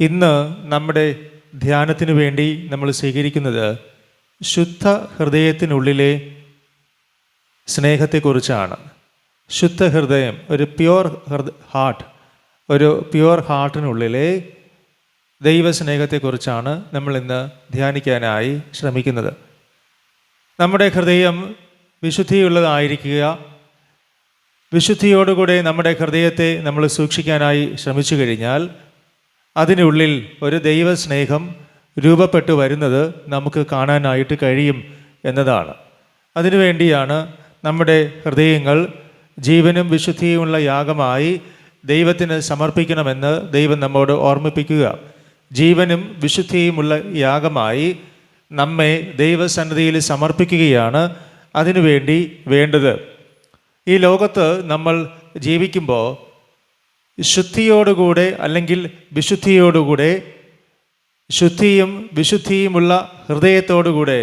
ഇന്ന് നമ്മുടെ ധ്യാനത്തിനു വേണ്ടി നമ്മൾ സ്വീകരിക്കുന്നത് ശുദ്ധ ഹൃദയത്തിനുള്ളിലെ സ്നേഹത്തെക്കുറിച്ചാണ്. ശുദ്ധ ഹൃദയം, ഒരു പ്യുവർ ഹാർട്ടിനുള്ളിലെ ദൈവസ്നേഹത്തെക്കുറിച്ചാണ് നമ്മൾ ഇന്ന് ധ്യാനിക്കാനായി ശ്രമിക്കുന്നത്. നമ്മുടെ ഹൃദയം വിശുദ്ധിയുള്ളതായിരിക്കുക, വിശുദ്ധിയോടുകൂടെ നമ്മുടെ ഹൃദയത്തെ നമ്മൾ സൂക്ഷിക്കാനായി ശ്രമിച്ചു കഴിഞ്ഞാൽ അതിനുള്ളിൽ ഒരു ദൈവസ്നേഹം രൂപപ്പെട്ടു വരുന്നത് നമുക്ക് കാണാനായിട്ട് കഴിയും എന്നതാണ്. അതിനുവേണ്ടിയാണ് നമ്മുടെ ഹൃദയങ്ങൾ ജീവനും വിശുദ്ധിയുമുള്ള യാഗമായി ദൈവത്തിന് സമർപ്പിക്കണമെന്ന് ദൈവം നമ്മോട് ഓർമ്മിപ്പിക്കുക. ജീവനും വിശുദ്ധിയുമുള്ള യാഗമായി നമ്മെ ദൈവസന്നിധിയിൽ സമർപ്പിക്കുകയാണ് അതിനുവേണ്ടി വേണ്ടത്. ഈ ലോകത്ത് നമ്മൾ ജീവിക്കുമ്പോൾ ശുദ്ധിയോടുകൂടെ അല്ലെങ്കിൽ വിശുദ്ധിയോടുകൂടെ, ശുദ്ധിയും വിശുദ്ധിയുമുള്ള ഹൃദയത്തോടുകൂടെ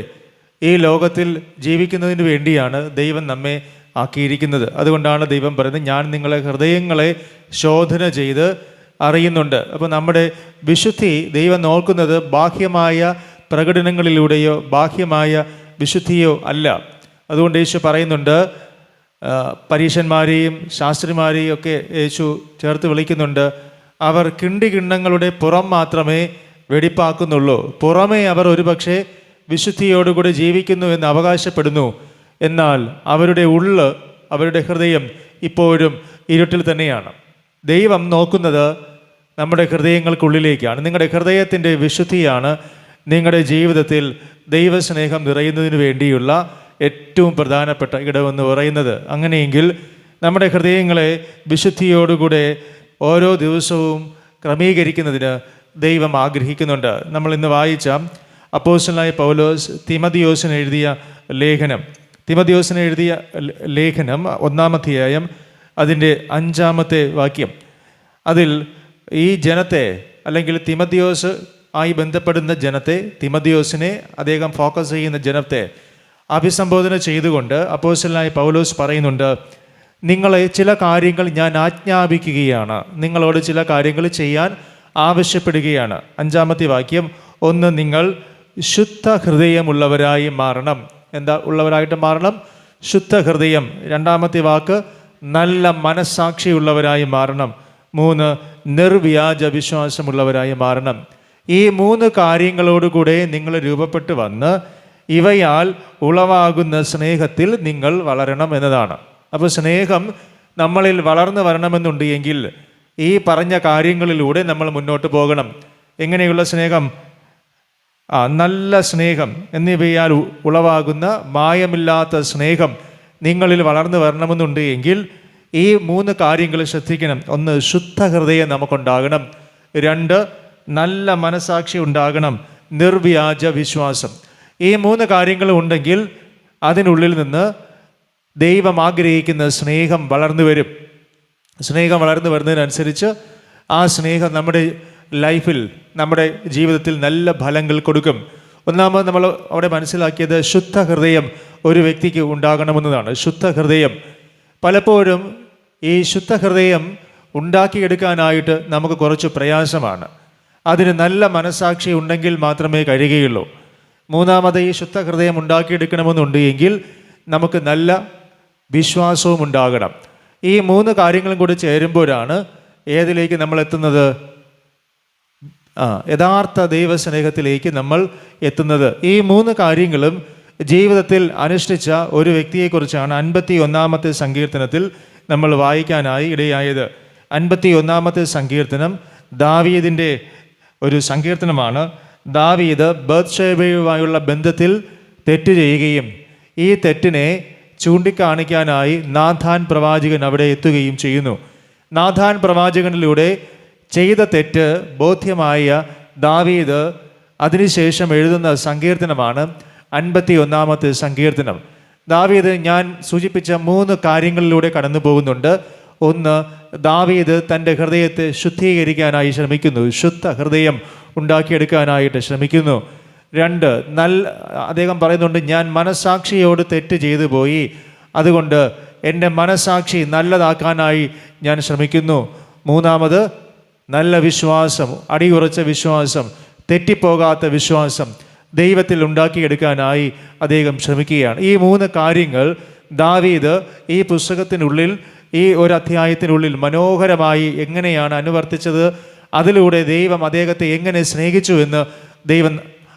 ഈ ലോകത്തിൽ ജീവിക്കുന്നതിന് വേണ്ടിയാണ് ദൈവം നമ്മെ ആക്കിയിരിക്കുന്നത്. അതുകൊണ്ടാണ് ദൈവം പറയുന്നത്, ഞാൻ നിങ്ങളെ ഹൃദയങ്ങളെ ശോധന ചെയ്ത് അറിയുന്നുണ്ട്. അപ്പോൾ നമ്മുടെ വിശുദ്ധി ദൈവം നോക്കുന്നത് ബാഹ്യമായ പ്രകടനങ്ങളിലൂടെയോ ബാഹ്യമായ വിശുദ്ധിയോ അല്ല. അതുകൊണ്ട് യേശു പറയുന്നുണ്ട്, പരീശന്മാരെയും ശാസ്ത്രിമാരെയും ഒക്കെ യേശു ചേർത്ത് വിളിക്കുന്നുണ്ട്, അവർ കിണ്ണികിണ്ണങ്ങളുടെ പുറം മാത്രമേ വെടിപ്പാക്കുന്നുള്ളൂ, പുറമേ അവർ ഒരുപക്ഷെ വിശുദ്ധിയോടുകൂടി ജീവിക്കുന്നു എന്ന് അവകാശപ്പെടുന്നു, എന്നാൽ അവരുടെ ഹൃദയം ഇപ്പോഴും ഇരുട്ടിൽ തന്നെയാണ്. ദൈവം നോക്കുന്നത് നമ്മുടെ ഹൃദയങ്ങൾക്കുള്ളിലേക്കാണ്. നിങ്ങളുടെ ഹൃദയത്തിൻ്റെ വിശുദ്ധിയാണ് നിങ്ങളുടെ ജീവിതത്തിൽ ദൈവസ്നേഹം നിറയുന്നതിന് വേണ്ടിയുള്ള ഏറ്റവും പ്രധാനപ്പെട്ട ഇടമെന്ന് പറയുന്നത്. അങ്ങനെയെങ്കിൽ നമ്മുടെ ഹൃദയങ്ങളെ വിശുദ്ധിയോടുകൂടെ ഓരോ ദിവസവും ക്രമീകരിക്കുന്നതിന് ദൈവം ആഗ്രഹിക്കുന്നുണ്ട്. നമ്മൾ ഇന്ന് വായിച്ച അപ്പോസ്തലനായ പൗലോസ് തിമോഥെയോസിന് എഴുതിയ ലേഖനം 1-ാം അധ്യായം അതിൻ്റെ 5-ാമത്തെ വാക്യം. അതിൽ ഈ ജനത്തെ, അല്ലെങ്കിൽ തിമോഥെയോസ് ആയി ബന്ധപ്പെടുന്ന ജനത്തെ, തിമോഥെയോസിനെ അദ്ദേഹം ഫോക്കസ് ചെയ്യുന്ന ജനത്തെ അഭിസംബോധന ചെയ്തുകൊണ്ട് അപ്പോസ്തലനായ പൗലോസ് പറയുന്നുണ്ട്, നിങ്ങളെ ചില കാര്യങ്ങൾ ഞാൻ ആജ്ഞാപിക്കുകയാണ്, നിങ്ങളോട് ചില കാര്യങ്ങൾ ചെയ്യാൻ ആവശ്യപ്പെടുകയാണ്. 5-ാമത്തെ വാക്യം, ഒന്ന്, നിങ്ങൾ ശുദ്ധ ഹൃദയമുള്ളവരായി മാറണം. എന്താ ഉള്ളവരായിട്ട് മാറണം? ശുദ്ധ ഹൃദയം. 2-ാമത്തെ വാക്ക്, നല്ല മനസ്സാക്ഷിയുള്ളവരായി മാറണം. 3, നിർവ്യാജ വിശ്വാസമുള്ളവരായി മാറണം. ഈ 3 കാര്യങ്ങളോടുകൂടെ നിങ്ങൾ രൂപപ്പെട്ട് വന്ന് ഇവയാൽ ഉളവാകുന്ന സ്നേഹത്തിൽ നിങ്ങൾ വളരണം എന്നതാണ്. അപ്പോൾ സ്നേഹം നമ്മളിൽ വളർന്നു വരണമെന്നുണ്ട് എങ്കിൽ ഈ പറഞ്ഞ കാര്യങ്ങളിലൂടെ നമ്മൾ മുന്നോട്ട് പോകണം. എങ്ങനെയുള്ള സ്നേഹം? നല്ല സ്നേഹം എന്നിവയാൽ ഉളവാകുന്ന മായമില്ലാത്ത സ്നേഹം നിങ്ങളിൽ വളർന്നു വരണമെന്നുണ്ട് എങ്കിൽ ഈ 3 കാര്യങ്ങൾ ശ്രദ്ധിക്കണം. 1, ശുദ്ധ ഹൃദയം നമുക്കുണ്ടാകണം. 2, നല്ല മനസാക്ഷി ഉണ്ടാകണം. നിർവ്യാജ വിശ്വാസം. ഈ 3 കാര്യങ്ങൾ ഉണ്ടെങ്കിൽ അതിനുള്ളിൽ നിന്ന് ദൈവം ആഗ്രഹിക്കുന്ന സ്നേഹം വളർന്നു വരും. സ്നേഹം വളർന്നു വരുന്നതിനനുസരിച്ച് ആ സ്നേഹം നമ്മുടെ ലൈഫിൽ, നമ്മുടെ ജീവിതത്തിൽ നല്ല ഫലങ്ങൾ കൊടുക്കും. ഒന്നാമത് നമ്മൾ അവിടെ മനസ്സിലാക്കിയത് ശുദ്ധ ഹൃദയം ഒരു വ്യക്തിക്ക് ഉണ്ടാകണമെന്നതാണ്. ശുദ്ധ ഹൃദയം. പലപ്പോഴും ഈ ശുദ്ധ ഹൃദയം ഉണ്ടാക്കിയെടുക്കാനായിട്ട് നമുക്ക് കുറച്ച് പ്രയാസമാണ്. അതിന് നല്ല മനസാക്ഷി ഉണ്ടെങ്കിൽ മാത്രമേ കഴിയുകയുള്ളൂ. മൂന്നാമത്, ഈ ശുദ്ധ ഹൃദയം ഉണ്ടാക്കിയെടുക്കണമെന്നുണ്ട് എങ്കിൽ നമുക്ക് നല്ല വിശ്വാസവും ഉണ്ടാകണം. ഈ 3 കാര്യങ്ങളും കൂടി ചേരുമ്പോഴാണ് ഏതിലേക്ക് നമ്മൾ എത്തുന്നത്? യഥാർത്ഥ ദൈവസ്നേഹത്തിലേക്ക് നമ്മൾ എത്തുന്നത്. ഈ 3 കാര്യങ്ങളും ജീവിതത്തിൽ അനുഷ്ഠിച്ച ഒരു വ്യക്തിയെക്കുറിച്ചാണ് 51-ാമത്തെ സങ്കീർത്തനത്തിൽ നമ്മൾ വായിക്കാനായി ഇടയായത്. 51-ാമത്തെ സങ്കീർത്തനം ദാവീദിൻ്റെ ഒരു സങ്കീർത്തനമാണ്. ദാവീദ് ബത്ശേബയുമായുള്ള ബന്ധത്തിൽ തെറ്റ് ചെയ്യുകയും ഈ തെറ്റിനെ ചൂണ്ടിക്കാണിക്കാനായി നാഥാൻ പ്രവാചകൻ അവിടെ എത്തുകയും ചെയ്യുന്നു. നാഥാൻ പ്രവാചകനിലൂടെ ചെയ്ത തെറ്റ് ബോധ്യമായ ദാവീദ് അതിനുശേഷം എഴുതുന്ന സങ്കീർത്തനമാണ് 51-ാമത്തെ സങ്കീർത്തനം. ദാവീദ് ഞാൻ സൂചിപ്പിച്ച 3 കാര്യങ്ങളിലൂടെ കടന്നു പോകുന്നുണ്ട്. 1, ദാവീദ് തൻ്റെ ഹൃദയത്തെ ശുദ്ധീകരിക്കാനായി ശ്രമിക്കുന്നു, ശുദ്ധ ഹൃദയം ഉണ്ടാക്കിയെടുക്കാനായിട്ട് ശ്രമിക്കുന്നു. 2, അദ്ദേഹം പറയുന്നുണ്ട്, ഞാൻ മനസാക്ഷിയോട് തെറ്റ് ചെയ്തു പോയി, അതുകൊണ്ട് എൻ്റെ മനസാക്ഷി നല്ലതാക്കാനായി ഞാൻ ശ്രമിക്കുന്നു. 3, നല്ല വിശ്വാസം, അടിയുറച്ച വിശ്വാസം, തെറ്റിപ്പോകാത്ത വിശ്വാസം ദൈവത്തിൽ ഉണ്ടാക്കിയെടുക്കാനായി അദ്ദേഹം ശ്രമിക്കുകയാണ്. ഈ 3 കാര്യങ്ങൾ ദാവീദ് ഈ പുസ്തകത്തിനുള്ളിൽ, ഈ ഒരു അധ്യായത്തിനുള്ളിൽ മനോഹരമായി എങ്ങനെയാണ് അനുവർത്തിച്ചത്, അതിലൂടെ ദൈവം അദ്ദേഹത്തെ എങ്ങനെ സ്നേഹിച്ചു എന്ന് ദൈവം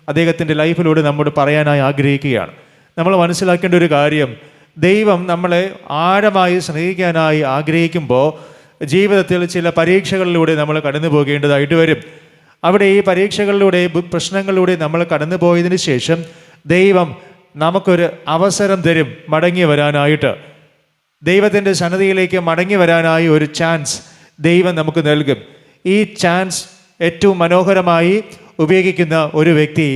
അദ്ദേഹത്തിൻ്റെ ലൈഫിലൂടെ നമ്മോട് പറയാനായി ആഗ്രഹിക്കുകയാണ്. നമ്മൾ മനസ്സിലാക്കേണ്ട ഒരു കാര്യം, ദൈവം നമ്മളെ ആഴമായി സ്നേഹിക്കാനായി ആഗ്രഹിക്കുമ്പോൾ ജീവിതത്തിൽ ചില പരീക്ഷകളിലൂടെ നമ്മൾ കടന്നു പോകേണ്ടതായിട്ട് വരും. അവിടെ ഈ പരീക്ഷകളിലൂടെ, പ്രശ്നങ്ങളിലൂടെ നമ്മൾ കടന്നു പോയതിന് ശേഷം ദൈവം നമുക്കൊരു അവസരം തരും മടങ്ങി വരാനായിട്ട്. ദൈവത്തിൻ്റെ സന്നിധിയിലേക്ക് മടങ്ങി വരാനായി ഒരു ചാൻസ് ദൈവം നമുക്ക് നൽകും. ഈ ചാൻസ് ഏറ്റവും മനോഹരമായി ഉപയോഗിക്കുന്ന ഒരു വ്യക്തി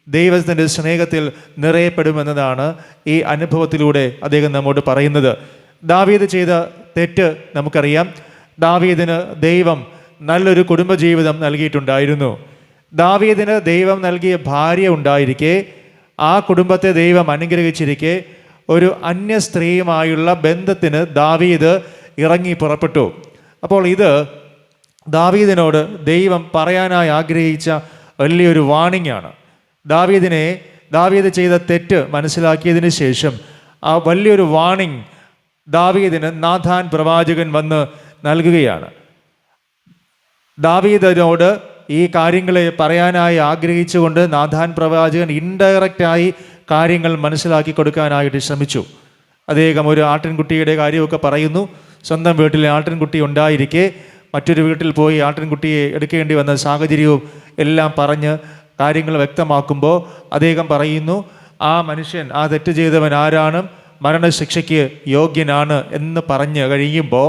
ദൈവത്തിൻ്റെ സ്നേഹത്തിൽ നിറയപ്പെടുമെന്നതാണ് ഈ അനുഭവത്തിലൂടെ അദ്ദേഹം നമ്മോട് പറയുന്നത്. ദാവീദ് ചെയ്ത തെറ്റ് നമുക്കറിയാം. ദാവീദിന് ദൈവം നല്ലൊരു കുടുംബജീവിതം നൽകിയിട്ടുണ്ടായിരുന്നു. ദാവീദിന് ദൈവം നൽകിയ ഭാര്യ ഉണ്ടായിരിക്കെ, ആ കുടുംബത്തെ ദൈവം അനുഗ്രഹിച്ചിരിക്കെ, ഒരു അന്യ സ്ത്രീയുമായുള്ള ബന്ധത്തിന് ദാവീദ് ഇറങ്ങി പുറപ്പെട്ടു. അപ്പോൾ ഇത് ദാവീദിനോട് ദൈവം പറയാനായി ആഗ്രഹിച്ച വലിയൊരു വാണിംഗ് ആണ്. ദാവീദ് ചെയ്ത തെറ്റ് മനസ്സിലാക്കിയതിന് ശേഷം ആ വലിയൊരു വാണിംഗ് ദാവീദിന് നാഥാൻ പ്രവാചകൻ വന്ന് നൽകുകയാണ്. ദാവീദിനോട് ഈ കാര്യങ്ങളെ പറയാനായി ആഗ്രഹിച്ചുകൊണ്ട് നാഥാൻ പ്രവാചകൻ ഇൻഡയറക്റ്റായി കാര്യങ്ങൾ മനസ്സിലാക്കി കൊടുക്കാനായിട്ട് ശ്രമിച്ചു. അദ്ദേഹം ഒരു ആട്ടിൻകുട്ടിയുടെ കാര്യമൊക്കെ പറയുന്നു. സ്വന്തം വീട്ടിൽ ആട്ടിൻകുട്ടി ഉണ്ടായിരിക്കെ മറ്റൊരു വീട്ടിൽ പോയി ആട്ടിൻകുട്ടിയെ എടുക്കേണ്ടി വന്ന സാഹചര്യവും എല്ലാം പറഞ്ഞ് കാര്യങ്ങൾ വ്യക്തമാക്കുമ്പോൾ അദ്ദേഹം പറയുന്നു, ആ മനുഷ്യൻ, ആ തെറ്റ് ചെയ്തവൻ ആരാണ്, മരണശിക്ഷയ്ക്ക് യോഗ്യനാണ് എന്ന് പറഞ്ഞ് കഴിയുമ്പോൾ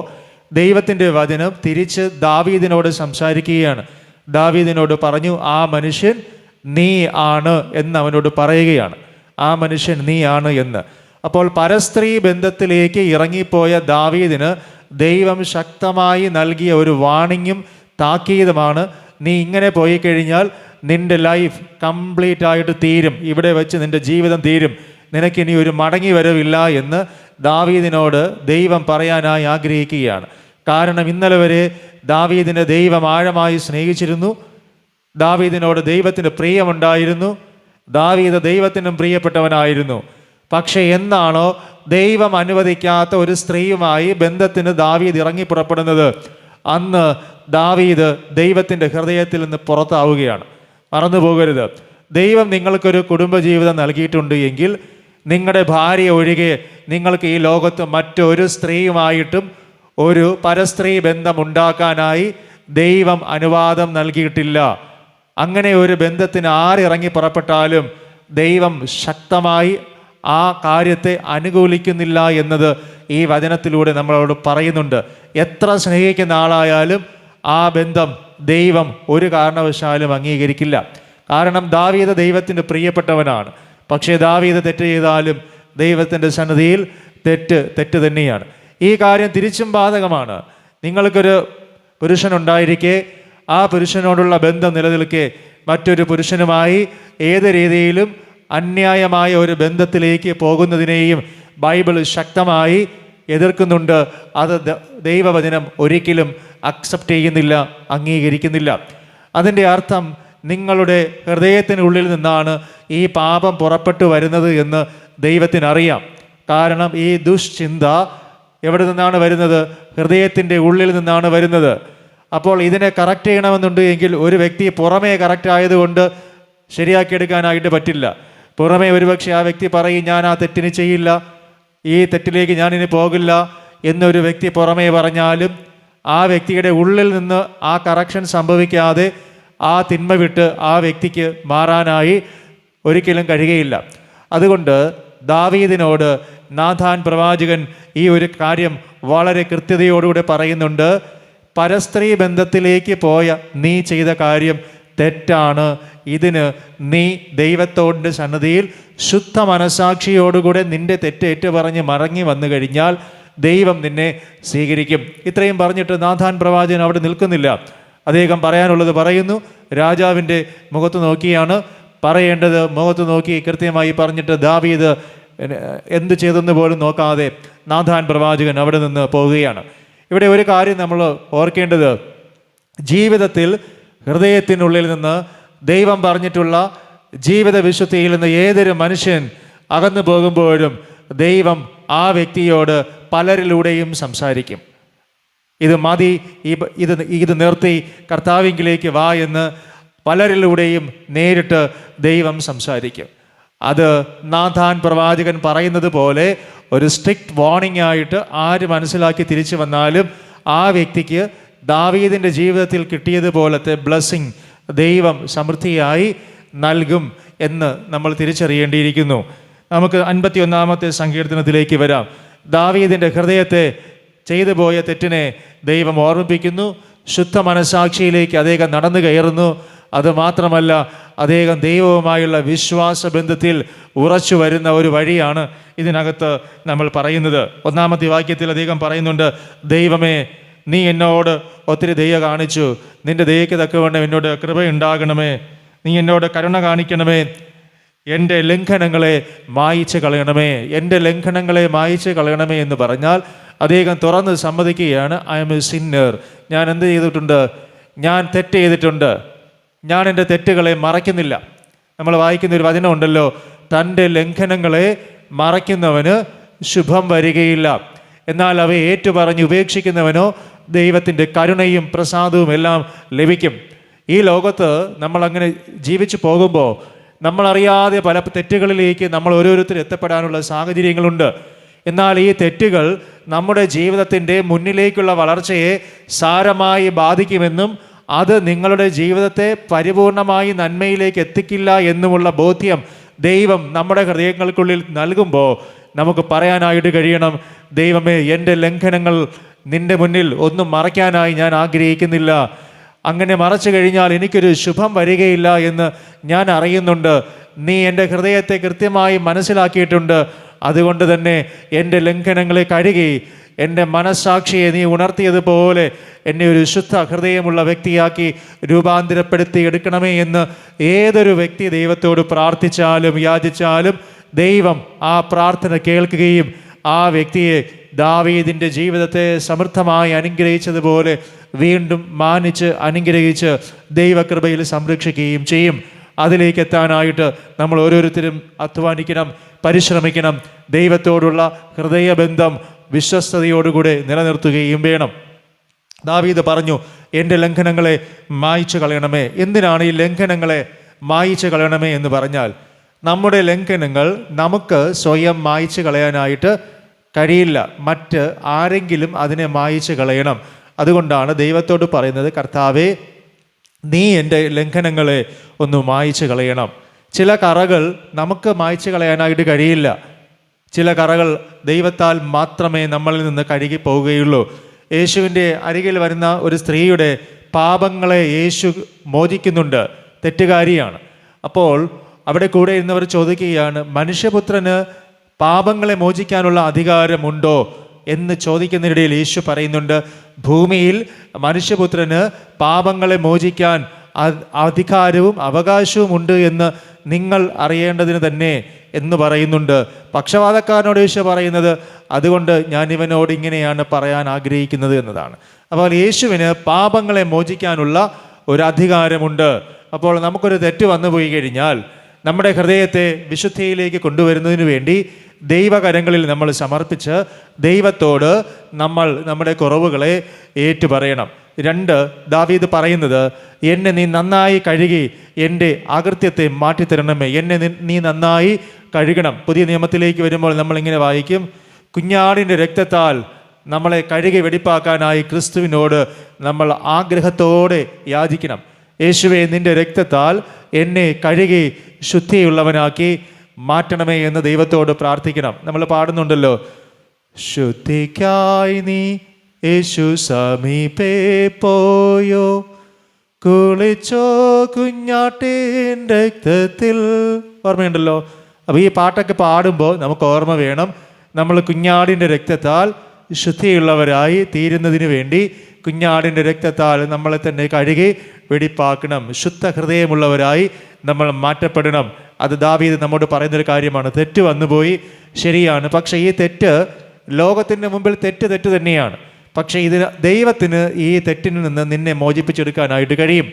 ദൈവത്തിൻ്റെ വചനം തിരിച്ച് ദാവീദിനോട് സംസാരിക്കുകയാണ്. ദാവീദിനോട് പറഞ്ഞു, ആ മനുഷ്യൻ നീ ആണ് എന്ന് അവനോട് പറയുകയാണ്. ആ മനുഷ്യൻ നീ ആണ് എന്ന്. അപ്പോൾ പരസ്ത്രീ ബന്ധത്തിലേക്ക് ഇറങ്ങിപ്പോയ ദാവീദിന് ദൈവം ശക്തമായി നൽകിയ ഒരു വാണിങ്ങും താക്കീതുമാണ്, നീ ഇങ്ങനെ പോയി കഴിഞ്ഞാൽ നിൻ്റെ ലൈഫ് കംപ്ലീറ്റ് ആയിട്ട് തീരും, ഇവിടെ വെച്ച് നിൻ്റെ ജീവിതം തീരും, നിനക്കിനി ഒരു മടങ്ങി വരവില്ല എന്ന് ദാവീദിനോട് ദൈവം പറയാനായി ആഗ്രഹിക്കുകയാണ്. കാരണം ഇന്നലെ വരെ ദാവീദിനെ ദൈവം ആഴമായി സ്നേഹിച്ചിരുന്നു. ദാവീദിനോട് ദൈവത്തിന് പ്രിയമുണ്ടായിരുന്നു. ദാവീദ് ദൈവത്തിനും പ്രിയപ്പെട്ടവനായിരുന്നു. പക്ഷേ എന്നാണോ ദൈവം അനുവദിക്കാത്ത ഒരു സ്ത്രീയുമായി ബന്ധത്തിന് ദാവീദ് ഇറങ്ങി പുറപ്പെടുന്നത്, അന്ന് ദാവീദ് ദൈവത്തിൻ്റെ ഹൃദയത്തിൽ നിന്ന് പുറത്താവുകയാണ്. മറന്നു പോകരുത്, ദൈവം നിങ്ങൾക്കൊരു കുടുംബജീവിതം നൽകിയിട്ടുണ്ട് എങ്കിൽ നിങ്ങളുടെ ഭാര്യ ഒഴികെ നിങ്ങൾക്ക് ഈ ലോകത്ത് മറ്റൊരു സ്ത്രീയുമായിട്ടും ഒരു പരസ്ത്രീ ബന്ധം ഉണ്ടാക്കാനായി ദൈവം അനുവാദം നൽകിയിട്ടില്ല. അങ്ങനെ ഒരു ബന്ധത്തിന് ആരിറങ്ങി പുറപ്പെട്ടാലും ദൈവം ശക്തമായി ആ കാര്യത്തെ അനുകൂലിക്കുന്നില്ല എന്നത് ഈ വചനത്തിലൂടെ നമ്മളോട് പറയുന്നുണ്ട്. എത്ര സ്നേഹിക്കുന്ന ആളായാലും ആ ബന്ധം ദൈവം ഒരു കാരണവശാലും അംഗീകരിക്കില്ല. കാരണം ദാവീദ് ദൈവത്തിന് പ്രിയപ്പെട്ടവനാണ്. പക്ഷേ ദാവീദ് തെറ്റ് ചെയ്താലും ദൈവത്തിൻ്റെ സന്നിധിയിൽ തെറ്റ് തന്നെയാണ്. ഈ കാര്യം തിരിച്ചും ബാധകമാണ്. നിങ്ങൾക്കൊരു പുരുഷനുണ്ടായിരിക്കെ ആ പുരുഷനോടുള്ള ബന്ധം നിലനിൽക്കെ മറ്റൊരു പുരുഷനുമായി ഏത് രീതിയിലും അന്യായമായ ഒരു ബന്ധത്തിലേക്ക് പോകുന്നതിനെയും ബൈബിൾ ശക്തമായി എതിർക്കുന്നുണ്ട്. അത് ദൈവവചനം ഒരിക്കലും അക്സെപ്റ്റ് ചെയ്യുന്നില്ല, അംഗീകരിക്കുന്നില്ല. അതിൻ്റെ അർത്ഥം നിങ്ങളുടെ ഹൃദയത്തിനുള്ളിൽ നിന്നാണ് ഈ പാപം പുറപ്പെട്ടു വരുന്നത് എന്ന് ദൈവത്തിനറിയാം. കാരണം ഈ ദുശ്ചിന്ത എവിടെ നിന്നാണ് വരുന്നത്? ഹൃദയത്തിൻ്റെ ഉള്ളിൽ നിന്നാണ് വരുന്നത്. അപ്പോൾ ഇതിനെ കറക്റ്റ് ചെയ്യണമെന്നുണ്ട് എങ്കിൽ ഒരു വ്യക്തി പുറമേ കറക്റ്റ് ആയതുകൊണ്ട് ശരിയാക്കിയെടുക്കാനായിട്ട് പറ്റില്ല. പുറമേ ഒരുപക്ഷെ ആ വ്യക്തി പറയും, ഞാൻ ആ തെറ്റിന് ചെയ്യില്ല, ഈ തെറ്റിലേക്ക് ഞാനിനി പോകില്ല എന്നൊരു വ്യക്തി പുറമേ പറഞ്ഞാലും ആ വ്യക്തിയുടെ ഉള്ളിൽ നിന്ന് ആ കറക്ഷൻ സംഭവിക്കാതെ ആ തിന്മ വിട്ട് ആ വ്യക്തിക്ക് മാറാനായി ഒരിക്കലും കഴിയുകയില്ല. അതുകൊണ്ട് ദാവീദിനോട് നാഥാൻ പ്രവാചകൻ ഈ ഒരു കാര്യം വളരെ കൃത്യതയോടുകൂടെ പറയുന്നുണ്ട്. പരസ്ത്രീ ബന്ധത്തിലേക്ക് പോയ നീ ചെയ്ത കാര്യം തെറ്റാണ്. ഇതിന് നീ ദൈവത്തോടിൻ്റെ സന്നിധിയിൽ ശുദ്ധ മനസാക്ഷിയോടുകൂടെ നിന്റെ തെറ്റ് ഏറ്റുപറഞ്ഞ് മടങ്ങി വന്നു കഴിഞ്ഞാൽ ദൈവം നിന്നെ സ്വീകരിക്കും. ഇത്രയും പറഞ്ഞിട്ട് നാഥാൻ പ്രവാചകൻ അവിടെ നിൽക്കുന്നില്ല. അദ്ദേഹം പറയാനുള്ളത് പറയുന്നു. രാജാവിൻ്റെ മുഖത്ത് നോക്കിയാണ് പറയേണ്ടത്. മുഖത്ത് നോക്കി കൃത്യമായി പറഞ്ഞിട്ട് ദാവീദ് എന്ത് ചെയ്തെന്ന് പോലും നോക്കാതെ നാഥാൻ പ്രവാചകൻ അവിടെ നിന്ന് പോവുകയാണ്. ഇവിടെ ഒരു കാര്യം നമ്മൾ ഓർക്കേണ്ടത്, ജീവിതത്തിൽ ഹൃദയത്തിനുള്ളിൽ നിന്ന് ദൈവം പറഞ്ഞിട്ടുള്ള ജീവിത വിശുദ്ധിയിൽ നിന്ന് ഏതൊരു മനുഷ്യൻ അകന്നു പോകുമ്പോഴും ദൈവം ആ വ്യക്തിയോട് പലരിലൂടെയും സംസാരിക്കും. ഇത് മതി, ഇത് നിർത്തി കർത്താവിങ്കിലേക്ക് വാ എന്ന് പലരിലൂടെയും നേരിട്ട് ദൈവം സംസാരിക്കും. അത് നാഥാൻ പ്രവാചകൻ പറയുന്നത് പോലെ ഒരു സ്ട്രിക്റ്റ് വാർണിംഗ് ആയിട്ട് ആര് മനസ്സിലാക്കി തിരിച്ചു വന്നാലും ആ വ്യക്തിക്ക് ദാവീദിൻ്റെ ജീവിതത്തിൽ കിട്ടിയതുപോലത്തെ ബ്ലെസ്സിങ് ദൈവം സമൃദ്ധിയായി നൽകും എന്ന് നമ്മൾ തിരിച്ചറിയേണ്ടിയിരിക്കുന്നു. നമുക്ക് 51-ാമത്തെ സങ്കീർത്തനത്തിലേക്ക് വരാം. ദാവീദിൻ്റെ ഹൃദയത്തെ ചെയ്തു പോയ തെറ്റിനെ ദൈവം ഓർമ്മിപ്പിക്കുന്നു. ശുദ്ധ മനസാക്ഷിയിലേക്ക് അദ്ദേഹം നടന്നു കയറുന്നു. അതുമാത്രമല്ല, അദ്ദേഹം ദൈവവുമായുള്ള വിശ്വാസ ബന്ധത്തിൽ ഉറച്ചു വരുന്ന ഒരു വഴിയാണ് ഇതിനകത്ത് നമ്മൾ പറയുന്നത്. 1-ാമത്തെ വാക്യത്തിൽ അദ്ദേഹം പറയുന്നുണ്ട്, ദൈവമേ, നീ എന്നോട് ഒത്തിരി ദയ കാണിച്ചു, നിന്റെ ദയയ്ക്ക് തക്കവണ്ണം എന്നോട് കൃപയുണ്ടാകണമേ, നീ എന്നോട് കരുണ കാണിക്കണമേ, എൻ്റെ ലംഘനങ്ങളെ മായിച്ച് കളയണമേ, എൻ്റെ ലംഘനങ്ങളെ മായിച്ച് കളയണമേ എന്ന് പറഞ്ഞാൽ അദ്ദേഹം തുറന്ന് സമ്മതിക്കുകയാണ്, ഐ എം എ സിന്നർ. ഞാൻ എന്ത് ചെയ്തിട്ടുണ്ട്? ഞാൻ തെറ്റ് ചെയ്തിട്ടുണ്ട്. ഞാൻ എൻ്റെ തെറ്റുകളെ മറയ്ക്കുന്നില്ല. നമ്മൾ വായിക്കുന്ന ഒരു വചനമുണ്ടല്ലോ, തൻ്റെ ലംഘനങ്ങളെ മറയ്ക്കുന്നവന് ശുഭം വരികയില്ല, എന്നാൽ അവയെ ഏറ്റുപറഞ്ഞ് ഉപേക്ഷിക്കുന്നവനോ ദൈവത്തിൻ്റെ കരുണയും പ്രസാദവും എല്ലാം ലഭിക്കും. ഈ ലോകത്ത് നമ്മളങ്ങനെ ജീവിച്ചു പോകുമ്പോൾ നമ്മളറിയാതെ പല തെറ്റുകളിലേക്ക് നമ്മൾ ഓരോരുത്തർ എത്തപ്പെടാനുള്ള സാഹചര്യങ്ങളുണ്ട്. എന്നാൽ ഈ തെറ്റുകൾ നമ്മുടെ ജീവിതത്തിൻ്റെ മുന്നിലേക്കുള്ള വളർച്ചയെ സാരമായി ബാധിക്കുമെന്നും അത് നിങ്ങളുടെ ജീവിതത്തെ പരിപൂർണമായി നന്മയിലേക്ക് എത്തിക്കില്ല എന്നുമുള്ള ബോധ്യം ദൈവം നമ്മുടെ ഹൃദയങ്ങൾക്കുള്ളിൽ നൽകുമ്പോൾ നമുക്ക് പറയാനായിട്ട് കഴിയണം, ദൈവമേ, എൻ്റെ ലംഘനങ്ങൾ നിൻ്റെ മുന്നിൽ ഒന്നും മറയ്ക്കാനായി ഞാൻ ആഗ്രഹിക്കുന്നില്ല. അങ്ങനെ മറച്ചു കഴിഞ്ഞാൽ എനിക്കൊരു ശുഭം വരികയില്ല എന്ന് ഞാൻ അറിയുന്നുണ്ട്. നീ എൻ്റെ ഹൃദയത്തെ കൃത്യമായി മനസ്സിലാക്കിയിട്ടുണ്ട്. അതുകൊണ്ട് തന്നെ എൻ്റെ ലംഘനങ്ങളെ കഴുകി എൻ്റെ മനസ്സാക്ഷിയെ നീ ഉണർത്തിയതുപോലെ എന്നെ ഒരു ശുദ്ധ ഹൃദയമുള്ള വ്യക്തിയാക്കി രൂപാന്തരപ്പെടുത്തി എടുക്കണമേ എന്ന് ഏതൊരു വ്യക്തി ദൈവത്തോട് പ്രാർത്ഥിച്ചാലും യാചിച്ചാലും ദൈവം ആ പ്രാർത്ഥന കേൾക്കുകയും ആ വ്യക്തിയെ ദാവീദിൻ്റെ ജീവിതത്തെ സമൃദ്ധമായി അനുഗ്രഹിച്ചതുപോലെ വീണ്ടും മാനിച്ച് അനുഗ്രഹിച്ച് ദൈവകൃപയിൽ സംരക്ഷിക്കുകയും ചെയ്യും. അതിലേക്ക് എത്താനായിട്ട് നമ്മൾ ഓരോരുത്തരും അധ്വാനിക്കണം, പരിശ്രമിക്കണം. ദൈവത്തോടുള്ള ഹൃദയബന്ധം വിശ്വസ്തയോടുകൂടെ നിലനിർത്തുകയും വേണം. ദാവീദ് പറഞ്ഞു, എൻ്റെ ലംഘനങ്ങളെ മായിച്ചു കളയണമേ. എന്തിനാണ് ഈ ലംഘനങ്ങളെ മായിച്ചു കളയണമേ എന്ന് പറഞ്ഞാൽ, നമ്മുടെ ലംഘനങ്ങൾ നമുക്ക് സ്വയം മായിച്ചു കളയാനായിട്ട് കഴിയില്ല. മറ്റ് ആരെങ്കിലും അതിനെ മായിച്ചു കളയണം. അതുകൊണ്ടാണ് ദൈവത്തോട് പറയുന്നത്, കർത്താവേ, നീ എൻ്റെ ലംഘനങ്ങളെ ഒന്ന് മായിച്ചു കളയണം. ചില കറകൾ നമുക്ക് മായിച്ചു കളയാനായിട്ട് കഴിയില്ല. ചില കറകൾ ദൈവത്താൽ മാത്രമേ നമ്മളിൽ നിന്ന് കഴുകി പോവുകയുള്ളൂ. യേശുവിൻ്റെ അരികിൽ വരുന്ന ഒരു സ്ത്രീയുടെ പാപങ്ങളെ യേശു മോചിക്കുന്നുണ്ട്. തെറ്റുകാരിയാണ്. അപ്പോൾ അവിടെ കൂടെ ഇരുന്നവർ ചോദിക്കുകയാണ്, മനുഷ്യപുത്രന് പാപങ്ങളെ മോചിക്കാനുള്ള അധികാരമുണ്ടോ എന്ന് ചോദിക്കുന്നതിനിടയിൽ യേശു പറയുന്നുണ്ട്, ഭൂമിയിൽ മനുഷ്യപുത്രന് പാപങ്ങളെ മോചിക്കാൻ അധികാരവും അവകാശവും ഉണ്ട് എന്ന് നിങ്ങൾ അറിയേണ്ടതിന് തന്നെ എന്ന് പറയുന്നുണ്ട്. പക്ഷപാതക്കാരനോട് യേശു പറയുന്നത്, അതുകൊണ്ട് ഞാൻ ഇവനോട് ഇങ്ങനെയാണ് പറയാൻ ആഗ്രഹിക്കുന്നത് എന്നതാണ്. അപ്പോൾ യേശുവിന് പാപങ്ങളെ മോചിക്കാനുള്ള ഒരു അധികാരമുണ്ട്. അപ്പോൾ നമുക്കൊരു തെറ്റ് വന്നു പോയി കഴിഞ്ഞാൽ നമ്മുടെ ഹൃദയത്തെ വിശുദ്ധിയിലേക്ക് കൊണ്ടുവരുന്നതിന് വേണ്ടി ദൈവകരങ്ങളിൽ നമ്മൾ സമർപ്പിച്ച് ദൈവത്തോട് നമ്മൾ നമ്മുടെ കുറവുകളെ ഏറ്റുപറയണം. 2, ദാവീദ് പറയുന്നത്, എന്നെ നീ നന്നായി കഴുകി എൻ്റെ അകൃത്യത്തെ മാറ്റിത്തരണമേ. എന്നെ നീ നന്നായി കഴുകണം. പുതിയ നിയമത്തിലേക്ക് വരുമ്പോൾ നമ്മളിങ്ങനെ വായിക്കും, കുഞ്ഞാടിൻ്റെ രക്തത്താൽ നമ്മളെ കഴുകി വെടിപ്പാക്കാനായി ക്രിസ്തുവിനോട് നമ്മൾ ആഗ്രഹത്തോടെ യാചിക്കണം. യേശുവേ, നിൻ്റെ രക്തത്താൽ എന്നെ കഴുകി ശുദ്ധിയുള്ളവനാക്കി മാറ്റണമേ എന്ന് ദൈവത്തോട് പ്രാർത്ഥിക്കണം. നമ്മൾ പാടുന്നുണ്ടല്ലോ, ശുദ്ധിക്കായി നീ യേശു സമീപേ പോയോ, കുളിച്ചോ കുഞ്ഞാട്ടിൻ രക്തത്തിൽ. ഓർമ്മയുണ്ടല്ലോ? അപ്പോൾ ഈ പാട്ടൊക്കെ പാടുമ്പോൾ നമുക്ക് ഓർമ്മ വേണം, നമ്മൾ കുഞ്ഞാടിൻ്റെ രക്തത്താൽ ശുദ്ധിയുള്ളവരായി തീരുന്നതിന് വേണ്ടി കുഞ്ഞാടിൻ്റെ രക്തത്താൽ നമ്മളെ തന്നെ കഴുകി വെടിപ്പാക്കണം. ശുദ്ധ ഹൃദയമുള്ളവരായി നമ്മൾ മാറ്റപ്പെടണം. അത് ദാവീദ് നമ്മോട് പറയുന്നൊരു കാര്യമാണ്. തെറ്റ് വന്നുപോയി, ശരിയാണ്. പക്ഷേ ഈ തെറ്റ് ലോകത്തിൻ്റെ മുമ്പിൽ തെറ്റ് തന്നെയാണ്. പക്ഷേ ദൈവത്തിന് ഈ തെറ്റിൽ നിന്ന് നിന്നെ മോചിപ്പിച്ചെടുക്കാനായിട്ട് കഴിയും.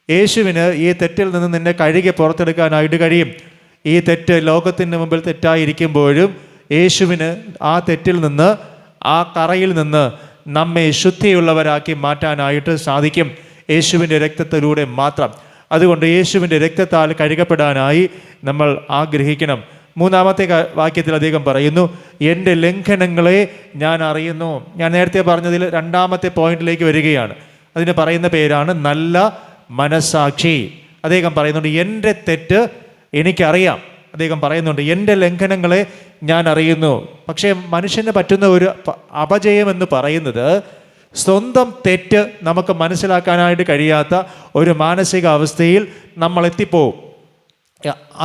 യേശുവിന് ഈ തെറ്റിൽ നിന്ന് നിന്നെ കഴുകി പുറത്തെടുക്കാനായിട്ട് കഴിയും. ഈ തെറ്റ് ലോകത്തിന് മുമ്പിൽ തെറ്റായിരിക്കുമ്പോഴും യേശുവിന് ആ തെറ്റിൽ നിന്ന്, ആ കറയിൽ നിന്ന് നമ്മെ ശുദ്ധിയുള്ളവരാക്കി മാറ്റാനായിട്ട് സാധിക്കും, യേശുവിൻ്റെ രക്തത്തിലൂടെ മാത്രം. അതുകൊണ്ട് യേശുവിൻ്റെ രക്തത്താൽ കഴുകപ്പെടാനായി നമ്മൾ ആഗ്രഹിക്കണം. മൂന്നാമത്തെ വാക്യത്തിൽ അദ്ദേഹം പറയുന്നു, എൻ്റെ ലംഘനങ്ങളെ ഞാൻ അറിയുന്നു. ഞാൻ നേരത്തെ പറഞ്ഞതിൽ രണ്ടാമത്തെ പോയിന്റിലേക്ക് വരികയാണ്. അതിന് പറയുന്ന പേരാണ് നല്ല മനസ്സാക്ഷി. അദ്ദേഹം പറയുന്നുണ്ട്, എൻ്റെ തെറ്റ് എനിക്കറിയാം. അദ്ദേഹം പറയുന്നുണ്ട്, എൻ്റെ ലംഘനങ്ങളെ ഞാൻ അറിയുന്നു. പക്ഷേ മനുഷ്യന് പറ്റുന്ന ഒരു അപജയം എന്ന് പറയുന്നത് സ്വന്തം തെറ്റ് നമുക്ക് മനസ്സിലാക്കാനായിട്ട് കഴിയാത്ത ഒരു മാനസികാവസ്ഥയിൽ നമ്മൾ എത്തിപ്പോവും.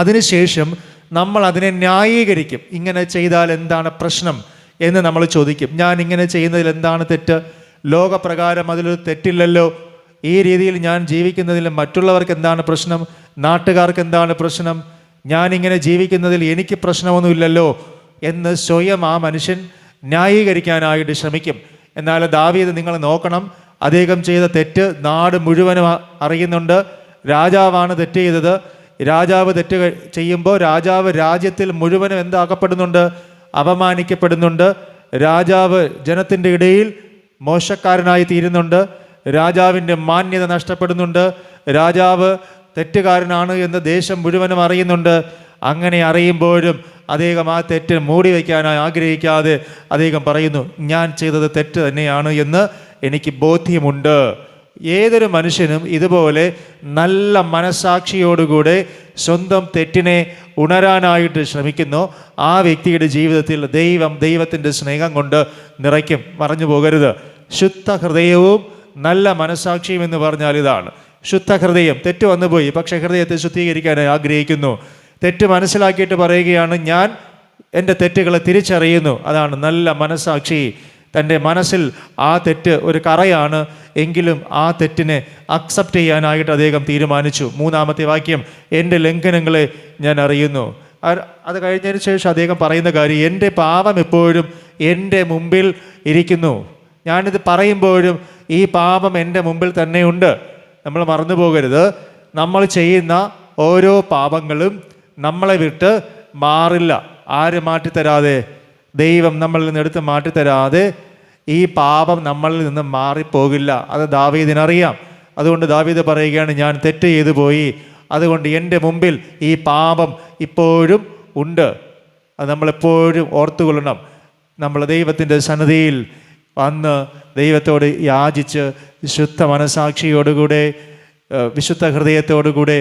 അതിനുശേഷം നമ്മൾ അതിനെ ന്യായീകരിക്കും. ഇങ്ങനെ ചെയ്താൽ എന്താണ് പ്രശ്നം എന്ന് നമ്മൾ ചോദിക്കും. ഞാൻ ഇങ്ങനെ ചെയ്യുന്നതിൽ എന്താണ് തെറ്റ്? ലോകപ്രകാരം അതിലൊരു തെറ്റില്ലല്ലോ. ഈ രീതിയിൽ ഞാൻ ജീവിക്കുന്നതിൽ മറ്റുള്ളവർക്ക് എന്താണ് പ്രശ്നം? നാട്ടുകാർക്ക് എന്താണ് പ്രശ്നം? ഞാനിങ്ങനെ ജീവിക്കുന്നതിൽ എനിക്ക് പ്രശ്നമൊന്നുമില്ലല്ലോ എന്ന് സ്വയം ആ മനുഷ്യൻ ന്യായീകരിക്കാനായിട്ട് ശ്രമിക്കും. എന്നാൽ ദാവീദ് നിങ്ങൾ നോക്കണം, അദ്ദേഹം ചെയ്ത തെറ്റ് നാട് മുഴുവനും അറിയുന്നുണ്ട്. രാജാവാണ് തെറ്റ് ചെയ്തത്. രാജാവ് തെറ്റ് ചെയ്യുമ്പോൾ രാജ്യത്തിൽ മുഴുവനും എന്താക്കപ്പെടുന്നുണ്ട്? അപമാനിക്കപ്പെടുന്നുണ്ട്. രാജാവ് ജനത്തിൻ്റെ ഇടയിൽ മോശക്കാരനായി തീരുന്നുണ്ട്. രാജാവിൻ്റെ മാന്യത നഷ്ടപ്പെടുന്നുണ്ട്. രാജാവ് തെറ്റുകാരനാണ് എന്ന് ദേശം മുഴുവനും അറിയുന്നുണ്ട്. അങ്ങനെ അറിയുമ്പോഴും അദ്ദേഹം ആ തെറ്റ് മൂടി വയ്ക്കാനായി ആഗ്രഹിക്കാതെ അദ്ദേഹം പറയുന്നു, ഞാൻ ചെയ്തത് തെറ്റ് തന്നെയാണ് എന്ന് എനിക്ക് ബോധ്യമുണ്ട്. ഏതൊരു മനുഷ്യനും ഇതുപോലെ നല്ല മനസ്സാക്ഷിയോടുകൂടെ സ്വന്തം തെറ്റിനെ ഉണരാനായിട്ട് ശ്രമിക്കുന്നു, ആ വ്യക്തിയുടെ ജീവിതത്തിൽ ദൈവത്തിൻ്റെ സ്നേഹം കൊണ്ട് നിറയ്ക്കും. മറഞ്ഞു പോകരുത്. ശുദ്ധ ഹൃദയവും നല്ല മനസ്സാക്ഷിയും എന്ന് പറഞ്ഞാൽ ഇതാണ്. ശുദ്ധ ഹൃദയം, തെറ്റ് വന്നുപോയി, പക്ഷേ ഹൃദയത്തെ ശുദ്ധീകരിക്കാനായി ആഗ്രഹിക്കുന്നു. തെറ്റ് മനസ്സിലാക്കിയിട്ട് പറയുകയാണ്, ഞാൻ എൻ്റെ തെറ്റുകളെ തിരിച്ചറിയുന്നു. അതാണ് നല്ല മനസ്സാക്ഷി. തൻ്റെ മനസ്സിൽ ആ തെറ്റ് ഒരു കറയാണ് എങ്കിലും ആ തെറ്റിനെ അക്സെപ്റ്റ് ചെയ്യാനായിട്ട് അദ്ദേഹം തീരുമാനിച്ചു. മൂന്നാമത്തെ വാക്യം, എൻ്റെ ലംഘനങ്ങളെ ഞാൻ അറിയുന്നു. അത് കഴിഞ്ഞതിന് ശേഷം അദ്ദേഹം പറയുന്ന കാര്യം, എൻ്റെ പാപം എപ്പോഴും എൻ്റെ മുമ്പിൽ ഇരിക്കുന്നു. ഞാനിത് പറയുമ്പോഴും ഈ പാപം എൻ്റെ മുമ്പിൽ തന്നെയുണ്ട്. നമ്മൾ മറന്നു പോകരുത്, നമ്മൾ ചെയ്യുന്ന ഓരോ പാപങ്ങളും നമ്മളെ വിട്ട് മാറില്ല. ആര് മാറ്റിത്തരാതെ? ദൈവം നമ്മളിൽ നിന്ന് എടുത്ത് മാറ്റിത്തരാതെ ഈ പാപം നമ്മളിൽ നിന്ന് മാറിപ്പോകില്ല. അത് ദാവീദിനറിയാം. അതുകൊണ്ട് ദാവീദ് പറയുകയാണ്, ഞാൻ തെറ്റ് ചെയ്തു പോയി, അതുകൊണ്ട് എൻ്റെ മുമ്പിൽ ഈ പാപം ഇപ്പോഴും ഉണ്ട്. അത് നമ്മളെപ്പോഴും ഓർത്തുകൊള്ളണം. നമ്മൾ ദൈവത്തിൻ്റെ സന്നിധിയിൽ വന്ന് ദൈവത്തോട് യാചിച്ച് ശുദ്ധ മനസാക്ഷിയോടുകൂടെ വിശുദ്ധ ഹൃദയത്തോടുകൂടെ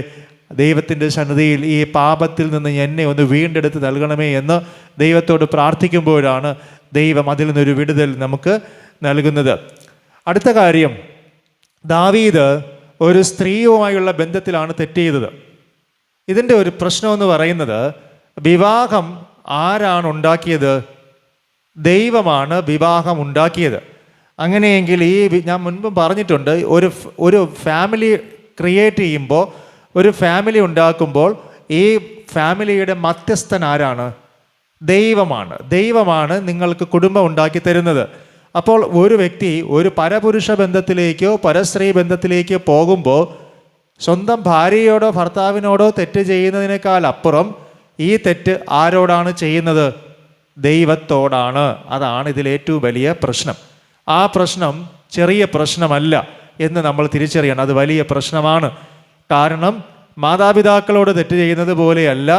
ദൈവത്തിൻ്റെ സന്നിധിയിൽ ഈ പാപത്തിൽ നിന്ന് എന്നെ ഒന്ന് വീണ്ടെടുത്ത് നൽകണമേ എന്ന് ദൈവത്തോട് പ്രാർത്ഥിക്കുമ്പോഴാണ് ദൈവം അതിൽ നിന്നൊരു വിടുതൽ നമുക്ക് നൽകുന്നത്. അടുത്ത കാര്യം, ദാവീദ് ഒരു സ്ത്രീയുമായുള്ള ബന്ധത്തിലാണ് തെറ്റ് ചെയ്തത്. ഇതിൻ്റെ ഒരു പ്രശ്നമെന്ന് പറയുന്നത്, വിവാഹം ആരാണ് ഉണ്ടാക്കിയത്? ദൈവമാണ് വിവാഹം ഉണ്ടാക്കിയത്. അങ്ങനെയെങ്കിൽ ഞാൻ മുൻപ് പറഞ്ഞിട്ടുണ്ട്, ഒരു ഫാമിലി ക്രിയേറ്റ് ചെയ്യുമ്പോൾ, ഒരു ഫാമിലി ഉണ്ടാക്കുമ്പോൾ ഈ ഫാമിലിയുടെ മധ്യസ്ഥൻ ആരാണ്? ദൈവമാണ്. ദൈവമാണ് നിങ്ങൾക്ക് കുടുംബം ഉണ്ടാക്കി തരുന്നത്. അപ്പോൾ ഒരു വ്യക്തി ഒരു പരപുരുഷ ബന്ധത്തിലേക്കോ പരസ്ത്രീ ബന്ധത്തിലേക്കോ പോകുമ്പോൾ സ്വന്തം ഭാര്യയോടോ ഭർത്താവിനോടോ തെറ്റ് ചെയ്യുന്നതിനേക്കാൾ അപ്പുറം ഈ തെറ്റ് ആരോടാണ് ചെയ്യുന്നത്? ദൈവത്തോടാണ്. അതാണ് ഇതിലേറ്റവും വലിയ പ്രശ്നം. ആ പ്രശ്നം ചെറിയ പ്രശ്നമല്ല എന്ന് നമ്മൾ തിരിച്ചറിയണം. അത് വലിയ പ്രശ്നമാണ്. കാരണം മാതാപിതാക്കളോട് തെറ്റ് ചെയ്യുന്നത് പോലെയല്ല,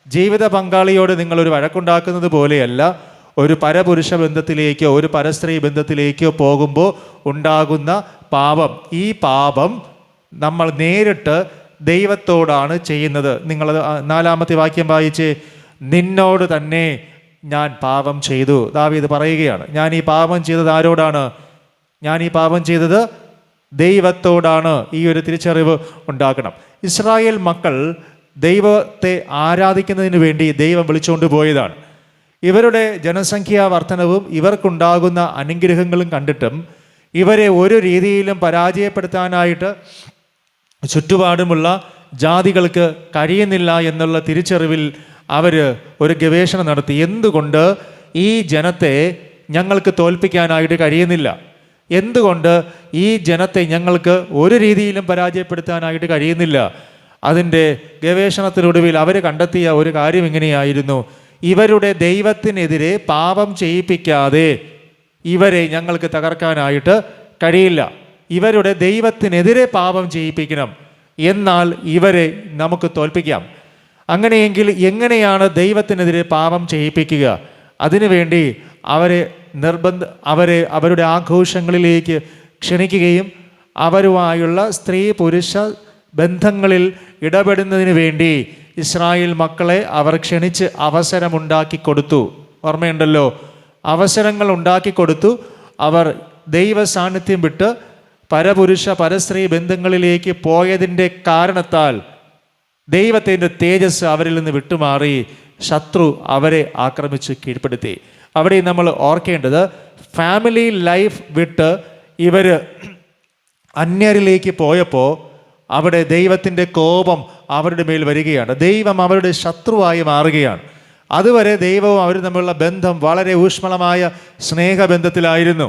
ജീവിത പങ്കാളിയോട് നിങ്ങളൊരു വഴക്കുണ്ടാക്കുന്നത് പോലെയല്ല, ഒരു പരപുരുഷ ബന്ധത്തിലേക്കോ ഒരു പരസ്ത്രീ ബന്ധത്തിലേക്കോ പോകുമ്പോൾ ഉണ്ടാകുന്ന പാപം. ഈ പാപം നമ്മൾ നേരിട്ട് ദൈവത്തോടാണ് ചെയ്യുന്നത്. നിങ്ങളത് 4-ാമത്തെ വാക്യം വായിച്ച്, നിന്നോട് തന്നെ ഞാൻ പാപം ചെയ്തു. ദാവീദ് പറയുകയാണ്, ഞാൻ ഈ പാപം ചെയ്തത് ആരോടാണ്? ഞാൻ ഈ പാപം ചെയ്തത് ദൈവത്തോടാണ്. ഈ ഒരു തിരിച്ചറിവ് ഉണ്ടാക്കണം. ഇസ്രായേൽ മക്കൾ ദൈവത്തെ ആരാധിക്കുന്നതിന് വേണ്ടി ദൈവം വിളിച്ചുകൊണ്ട് പോയതാണ്. ഇവരുടെ ജനസംഖ്യാ വർധനവും ഇവർക്കുണ്ടാകുന്ന അനുഗ്രഹങ്ങളും കണ്ടിട്ടും ഇവരെ ഒരു രീതിയിലും പരാജയപ്പെടുത്താനായിട്ട് ചുറ്റുപാടുമുള്ള ജാതികൾക്ക് കഴിയുന്നില്ല എന്നുള്ള തിരിച്ചറിവിൽ അവർ ഒരു ഗവേഷണം നടത്തി. എന്തുകൊണ്ട് ഈ ജനത്തെ ഞങ്ങൾക്ക് തോൽപ്പിക്കാനായിട്ട് കഴിയുന്നില്ല. എന്തുകൊണ്ട് ഈ ജനത്തെ ഞങ്ങൾക്ക് ഒരു രീതിയിലും പരാജയപ്പെടുത്താനായിട്ട് കഴിയുന്നില്ല? അതിൻ്റെ ഗവേഷണത്തിനൊടുവിൽ അവർ കണ്ടെത്തിയ ഒരു കാര്യം ഇങ്ങനെയായിരുന്നു: ഇവരുടെ ദൈവത്തിനെതിരെ പാപം ചെയ്യിപ്പിക്കാതെ ഇവരെ ഞങ്ങൾക്ക് തകർക്കാനായിട്ട് കഴിയില്ല. ഇവരുടെ ദൈവത്തിനെതിരെ പാപം ചെയ്യിപ്പിക്കണം, എന്നാൽ ഇവരെ നമുക്ക് തോൽപ്പിക്കാം. അങ്ങനെയെങ്കിൽ എങ്ങനെയാണ് ദൈവത്തിനെതിരെ പാപം ചെയ്യിപ്പിക്കുക? അതിനുവേണ്ടി അവരെ അവരുടെ ആഘോഷങ്ങളിലേക്ക് ക്ഷണിക്കുകയും അവരുമായുള്ള സ്ത്രീ പുരുഷ ബന്ധങ്ങളിൽ ഇടപെടുന്നതിന് വേണ്ടി ഇസ്രായേൽ മക്കളെ അവർ ക്ഷണിച്ച് അവസരമുണ്ടാക്കി കൊടുത്തു. ഓർമ്മയുണ്ടല്ലോ, അവസരങ്ങൾ ഉണ്ടാക്കി കൊടുത്തു. അവർ ദൈവ സാന്നിധ്യം വിട്ട് പരപുരുഷ പരസ്ത്രീ ബന്ധങ്ങളിലേക്ക് പോയതിൻ്റെ കാരണത്താൽ ദൈവത്തിൻ്റെ തേജസ് അവരിൽ നിന്ന് വിട്ടുമാറി ശത്രു അവരെ ആക്രമിച്ച് കീഴ്പ്പെടുത്തി. അവിടെ നമ്മൾ ഓർക്കേണ്ടത്, ഫാമിലി ലൈഫ് വിട്ട് ഇവർ അന്യരിലേക്ക് പോയപ്പോൾ അവിടെ ദൈവത്തിൻ്റെ കോപം അവരുടെ മേൽ വരികയാണ്. ദൈവം അവരുടെ ശത്രുവായി മാറുകയാണ്. അതുവരെ ദൈവവും അവരും തമ്മിലുള്ള ബന്ധം വളരെ ഊഷ്മളമായ സ്നേഹബന്ധത്തിലായിരുന്നു.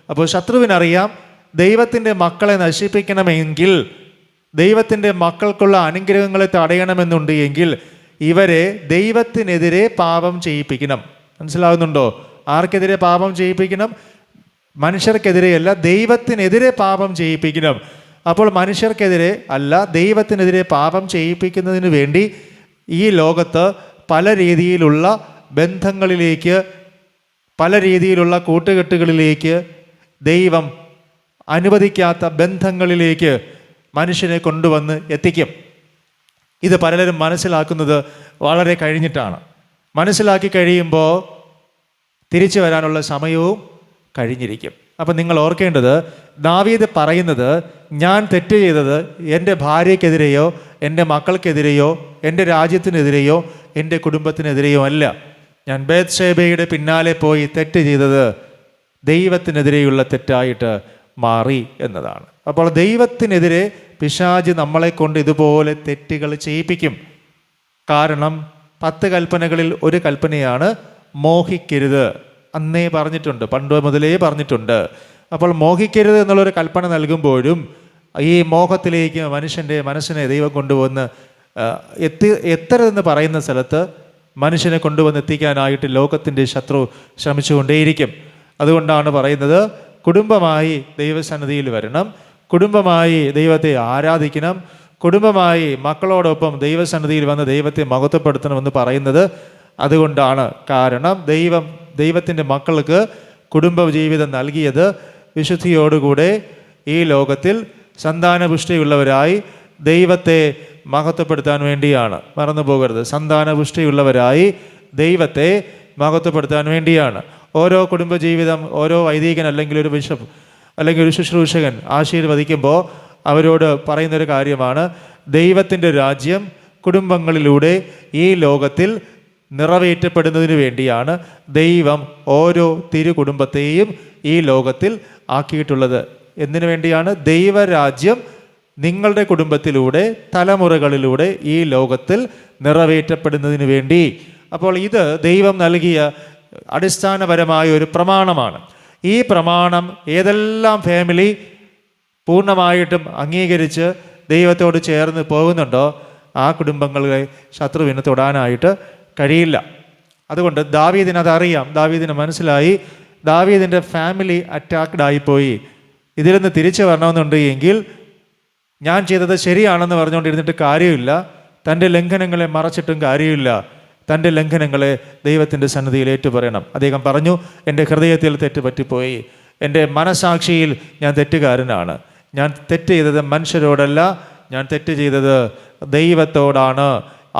അപ്പോൾ ശത്രുവിനറിയാം, ദൈവത്തിൻ്റെ മക്കളെ നശിപ്പിക്കണമെങ്കിൽ, ദൈവത്തിൻ്റെ മക്കൾക്കുള്ള അനുഗ്രഹങ്ങളെ തടയണമെന്നുണ്ട് എങ്കിൽ ഇവരെ ദൈവത്തിനെതിരെ പാപം ചെയ്യിപ്പിക്കണം. മനസ്സിലാകുന്നുണ്ടോ? ആർക്കെതിരെ പാപം ചെയ്യിപ്പിക്കണം? മനുഷ്യർക്കെതിരെയല്ല, ദൈവത്തിനെതിരെ പാപം ചെയ്യിപ്പിക്കണം. അപ്പോൾ മനുഷ്യർക്കെതിരെ അല്ല, ദൈവത്തിനെതിരെ പാപം ചെയ്യിപ്പിക്കുന്നതിന് വേണ്ടി ഈ ലോകത്ത് പല രീതിയിലുള്ള ബന്ധങ്ങളിലേക്ക്, പല രീതിയിലുള്ള കൂട്ടുകെട്ടുകളിലേക്ക്, ദൈവം അനുവദിക്കാത്ത ബന്ധങ്ങളിലേക്ക് മനുഷ്യനെ കൊണ്ടുവന്ന് എത്തിക്കും. ഇത് പലരും മനസ്സിലാക്കുന്നത് വളരെ കഴിഞ്ഞിട്ടാണ്. മനസ്സിലാക്കി കഴിയുമ്പോൾ തിരിച്ചു വരാനുള്ള സമയവും കഴിഞ്ഞിരിക്കും. അപ്പം നിങ്ങൾ ഓർക്കേണ്ടത്, ദാവീദ് പറയുന്നത്, ഞാൻ തെറ്റ് ചെയ്തത് എൻ്റെ ഭാര്യയ്ക്കെതിരെയോ എൻ്റെ മക്കൾക്കെതിരെയോ എൻ്റെ രാജ്യത്തിനെതിരെയോ എൻ്റെ കുടുംബത്തിനെതിരെയോ അല്ല. ഞാൻ ബേത്ശേബയുടെ പിന്നാലെ പോയി തെറ്റ് ചെയ്തത് ദൈവത്തിനെതിരെയുള്ള തെറ്റായിട്ട് മാറി എന്നതാണ്. അപ്പോൾ ദൈവത്തിനെതിരെ പിശാച് നമ്മളെ കൊണ്ട് ഇതുപോലെ തെറ്റുകൾ ചെയ്യിപ്പിക്കും. കാരണം 10 കൽപ്പനകളിൽ ഒരു കൽപ്പനയാണ് മോഹിക്കരുത്. അന്നേ പറഞ്ഞിട്ടുണ്ട്, പണ്ട് മുതലേ പറഞ്ഞിട്ടുണ്ട്. അപ്പോൾ മോഹിക്കരുത് എന്നുള്ളൊരു കൽപ്പന നൽകുമ്പോഴും ഈ മോഹത്തിലേക്ക് മനുഷ്യൻ്റെ മനസ്സിനെ ദൈവം കൊണ്ടുവന്ന് എത്തരുതെന്ന് പറയുന്ന സ്ഥലത്ത് മനുഷ്യനെ കൊണ്ടുവന്ന് എത്തിക്കാനായിട്ട് ലോകത്തിൻ്റെ ശത്രു ശ്രമിച്ചുകൊണ്ടേയിരിക്കും. അതുകൊണ്ടാണ് പറയുന്നത്, കുടുംബമായി ദൈവസന്നിധിയിൽ വരണം, കുടുംബമായി ദൈവത്തെ ആരാധിക്കണം, കുടുംബമായി മക്കളോടൊപ്പം ദൈവസന്നിധിയിൽ വന്ന് ദൈവത്തെ മഹത്വപ്പെടുത്തണമെന്ന് പറയുന്നത് അതുകൊണ്ടാണ്. കാരണം ദൈവത്തിൻ്റെ മക്കൾക്ക് കുടുംബ ജീവിതം നൽകിയത് വിശുദ്ധിയോടുകൂടെ ഈ ലോകത്തിൽ സന്താനപുഷ്ടിയുള്ളവരായി ദൈവത്തെ മഹത്വപ്പെടുത്താൻ വേണ്ടിയാണ്. മറന്നു പോകരുത്, സന്താനപുഷ്ടിയുള്ളവരായി ദൈവത്തെ മഹത്വപ്പെടുത്താൻ വേണ്ടിയാണ്. ഓരോ കുടുംബജീവിതം ഓരോ വൈദികൻ അല്ലെങ്കിൽ ഒരു ബിഷപ്പ് അല്ലെങ്കിൽ ഒരു ശുശ്രൂഷകൻ ആശീർവദിക്കുമ്പോൾ അവരോട് പറയുന്നൊരു കാര്യമാണ്, ദൈവത്തിൻ്റെ രാജ്യം കുടുംബങ്ങളിലൂടെ ഈ ലോകത്തിൽ നിറവേറ്റപ്പെടുന്നതിന് വേണ്ടിയാണ് ദൈവം ഓരോ തിരു കുടുംബത്തെയും ഈ ലോകത്തിൽ ആക്കിയിട്ടുള്ളത്. എന്തിനു വേണ്ടിയാണ്? ദൈവരാജ്യം നിങ്ങളുടെ കുടുംബത്തിലൂടെ തലമുറകളിലൂടെ ഈ ലോകത്തിൽ നിറവേറ്റപ്പെടുന്നതിന് വേണ്ടി. അപ്പോൾ ഇത് ദൈവം നൽകിയ അടിസ്ഥാനപരമായ ഒരു പ്രമാണമാണ്. ഈ പ്രമാണം ഏതെല്ലാം ഫാമിലി പൂർണ്ണമായിട്ടും അംഗീകരിച്ച് ദൈവത്തോട് ചേർന്ന് പോകുന്നുണ്ടോ ആ കുടുംബങ്ങളെ ശത്രുവിന് തൊടാനായിട്ട് കഴിയില്ല. അതുകൊണ്ട് ദാവീദിന് അതറിയാം, ദാവീദിന് മനസ്സിലായി, ദാവീദിൻ്റെ ഫാമിലി അറ്റാക്ഡ് ആയിപ്പോയി. ഇതിൽ നിന്ന് തിരിച്ചു വരണമെന്നുണ്ട് എങ്കിൽ ഞാൻ ചെയ്തത് ശരിയാണെന്ന് പറഞ്ഞുകൊണ്ടിരുന്നിട്ട് കാര്യമില്ല, തൻ്റെ ലംഘനങ്ങളെ മറച്ചിട്ടും കാര്യമില്ല, തൻ്റെ ലംഘനങ്ങളെ ദൈവത്തിൻ്റെ സന്നിധിയിൽ ഏറ്റുപറയണം. അദ്ദേഹം പറഞ്ഞു, എൻ്റെ ഹൃദയത്തിൽ തെറ്റ് പറ്റിപ്പോയി, എൻ്റെ മനസാക്ഷിയിൽ ഞാൻ തെറ്റുകാരനാണ്, ഞാൻ തെറ്റ് ചെയ്തത് മനുഷ്യരോടല്ല, ഞാൻ തെറ്റ് ചെയ്തത് ദൈവത്തോടാണ്.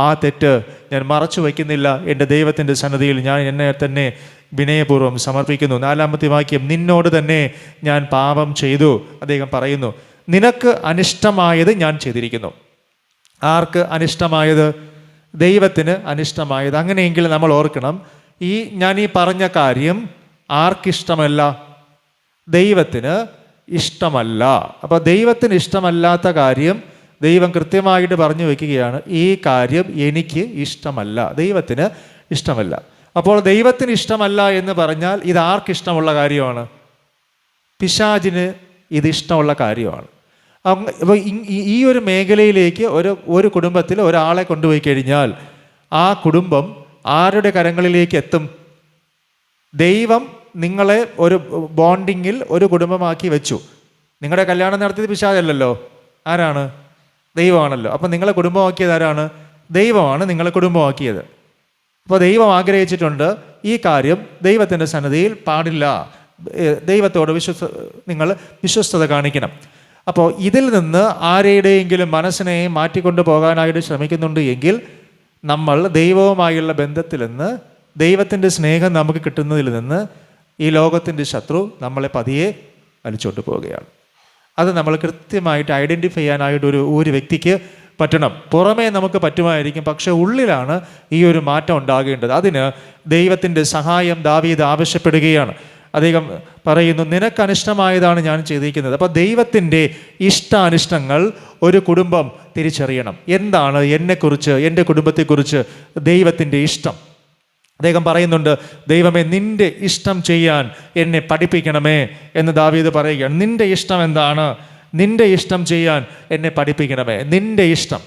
ആ തെറ്റ് ഞാൻ മറച്ചു വയ്ക്കുന്നില്ല, എൻ്റെ ദൈവത്തിൻ്റെ സന്നിധിയിൽ ഞാൻ എന്നെ തന്നെ വിനയപൂർവ്വം സമർപ്പിക്കുന്നു. 4-ാമത്തെ വാക്യം, നിന്നോട് തന്നെ ഞാൻ പാപം ചെയ്തു. അദ്ദേഹം പറയുന്നു, നിനക്ക് അനിഷ്ടമായത് ഞാൻ ചെയ്തിരിക്കുന്നു. ആർക്ക് അനിഷ്ടമായത്? ദൈവത്തിന് അനിഷ്ടമായത്. അങ്ങനെയെങ്കിൽ നമ്മൾ ഓർക്കണം, ഞാൻ ഈ പറഞ്ഞ കാര്യം ആർക്കിഷ്ടമല്ല? ദൈവത്തിന് ഇഷ്ടമല്ല. അപ്പോൾ ദൈവത്തിന് ഇഷ്ടമല്ലാത്ത കാര്യം ദൈവം കൃത്യമായിട്ട് പറഞ്ഞു വയ്ക്കുകയാണ്, ഈ കാര്യം എനിക്ക് ഇഷ്ടമല്ല, ദൈവത്തിന് ഇഷ്ടമല്ല. അപ്പോൾ ദൈവത്തിന് ഇഷ്ടമല്ല എന്ന് പറഞ്ഞാൽ ഇത് ആർക്കിഷ്ടമുള്ള കാര്യമാണ്? പിശാചിന് ഇത് ഇഷ്ടമുള്ള കാര്യമാണ്. അപ്പോൾ ഈ ഒരു മേഖലയിലേക്ക് ഒരു കുടുംബത്തിൽ ഒരാളെ കൊണ്ടുപോയി കഴിഞ്ഞാൽ ആ കുടുംബം ആരുടെ കരങ്ങളിലേക്ക് എത്തും? ദൈവം നിങ്ങളെ ഒരു ബോണ്ടിങ്ങിൽ ഒരു കുടുംബമാക്കി വെച്ചു. നിങ്ങളുടെ കല്യാണം നടത്തിയത് പിശാചല്ലല്ലോ, ആരാണ്? ദൈവമാണല്ലോ. അപ്പം നിങ്ങളെ കുടുംബമാക്കിയത് ആരാണ്? ദൈവമാണ് നിങ്ങളെ കുടുംബമാക്കിയത്. അപ്പോൾ ദൈവം ആഗ്രഹിച്ചിട്ടുണ്ട് ഈ കാര്യം ദൈവത്തിൻ്റെ സന്നിധിയിൽ പാടില്ല, ദൈവത്തോട് നിങ്ങൾ വിശ്വസ്തത കാണിക്കണം. അപ്പോൾ ഇതിൽ നിന്ന് ആരുടെയെങ്കിലും മനസ്സിനെ മാറ്റിക്കൊണ്ടു പോകാനായിട്ട് ശ്രമിക്കുന്നുണ്ട് എങ്കിൽ നമ്മൾ ദൈവവുമായുള്ള ബന്ധത്തിൽ നിന്ന്, ദൈവത്തിൻ്റെ സ്നേഹം നമുക്ക് കിട്ടുന്നതിൽ നിന്ന് ഈ ലോകത്തിൻ്റെ ശത്രു നമ്മളെ പതിയെ വലിച്ചോണ്ട് പോവുകയാണ്. അത് നമ്മൾ കൃത്യമായിട്ട് ഐഡൻറ്റിഫൈ ചെയ്യാനായിട്ട് ഒരു വ്യക്തിക്ക് പറ്റണം. പുറമേ നമുക്ക് പറ്റുമായിരിക്കും, പക്ഷെ ഉള്ളിലാണ് ഈ ഒരു മാറ്റം ഉണ്ടാകേണ്ടത്. അതിന് ദൈവത്തിൻ്റെ സഹായം ദാവീദ് ആവശ്യപ്പെടുകയാണ്. അദ്ദേഹം പറയുന്നു, നിനക്കനിഷ്ടമായതാണ് ഞാൻ ചെയ്തിരിക്കുന്നത്. അപ്പോൾ ദൈവത്തിൻ്റെ ഇഷ്ടാനിഷ്ടങ്ങൾ ഒരു കുടുംബം തിരിച്ചറിയണം. എന്താണ് എന്നെക്കുറിച്ച്, എൻ്റെ കുടുംബത്തെക്കുറിച്ച് ദൈവത്തിൻ്റെ ഇഷ്ടം? അദ്ദേഹം പറയുന്നുണ്ട്, ദൈവമേ നിൻ്റെ ഇഷ്ടം ചെയ്യാൻ എന്നെ പഠിപ്പിക്കണമേ എന്ന് ദാവീദ് പറയുകയാണ്. നിൻ്റെ ഇഷ്ടം എന്താണ്? നിൻ്റെ ഇഷ്ടം ചെയ്യാൻ എന്നെ പഠിപ്പിക്കണമേ. നിൻ്റെ ഇഷ്ടം.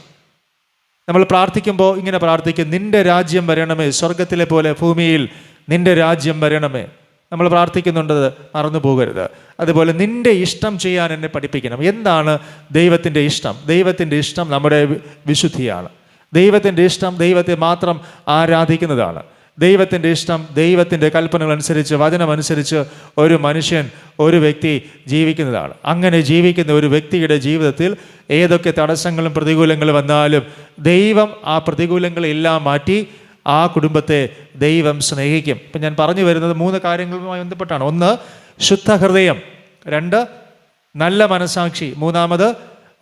നമ്മൾ പ്രാർത്ഥിക്കുമ്പോൾ ഇങ്ങനെ പ്രാർത്ഥിക്കും, നിൻ്റെ രാജ്യം വരണമേ, സ്വർഗത്തിലെ പോലെ ഭൂമിയിൽ നിൻ്റെ രാജ്യം വരണമേ. നമ്മൾ പ്രാർത്ഥിക്കുന്നുണ്ട്, മറന്നു പോകരുത്. അതുപോലെ നിൻ്റെ ഇഷ്ടം ചെയ്യാൻ എന്നെ പഠിപ്പിക്കണം. എന്താണ് ദൈവത്തിൻ്റെ ഇഷ്ടം? ദൈവത്തിൻ്റെ ഇഷ്ടം നമ്മുടെ വിശുദ്ധിയാണ്. ദൈവത്തിൻ്റെ ഇഷ്ടം ദൈവത്തെ മാത്രം ആരാധിക്കുന്നതാണ്. ദൈവത്തിൻ്റെ ഇഷ്ടം ദൈവത്തിൻ്റെ കൽപ്പനകൾ അനുസരിച്ച്, വചനമനുസരിച്ച് ഒരു മനുഷ്യൻ, ഒരു വ്യക്തി ജീവിക്കുന്നതാണ്. അങ്ങനെ ജീവിക്കുന്ന ഒരു വ്യക്തിയുടെ ജീവിതത്തിൽ ഏതൊക്കെ തടസ്സങ്ങളും പ്രതികൂലങ്ങളും വന്നാലും ദൈവം ആ പ്രതികൂലങ്ങളെല്ലാം മാറ്റി ആ കുടുംബത്തെ ദൈവം സ്നേഹിക്കും. ഇപ്പം ഞാൻ പറഞ്ഞു വരുന്നത് 3 കാര്യങ്ങളുമായി ബന്ധപ്പെട്ടാണ്. 1, ശുദ്ധ ഹൃദയം. 2, നല്ല മനസാക്ഷി. 3,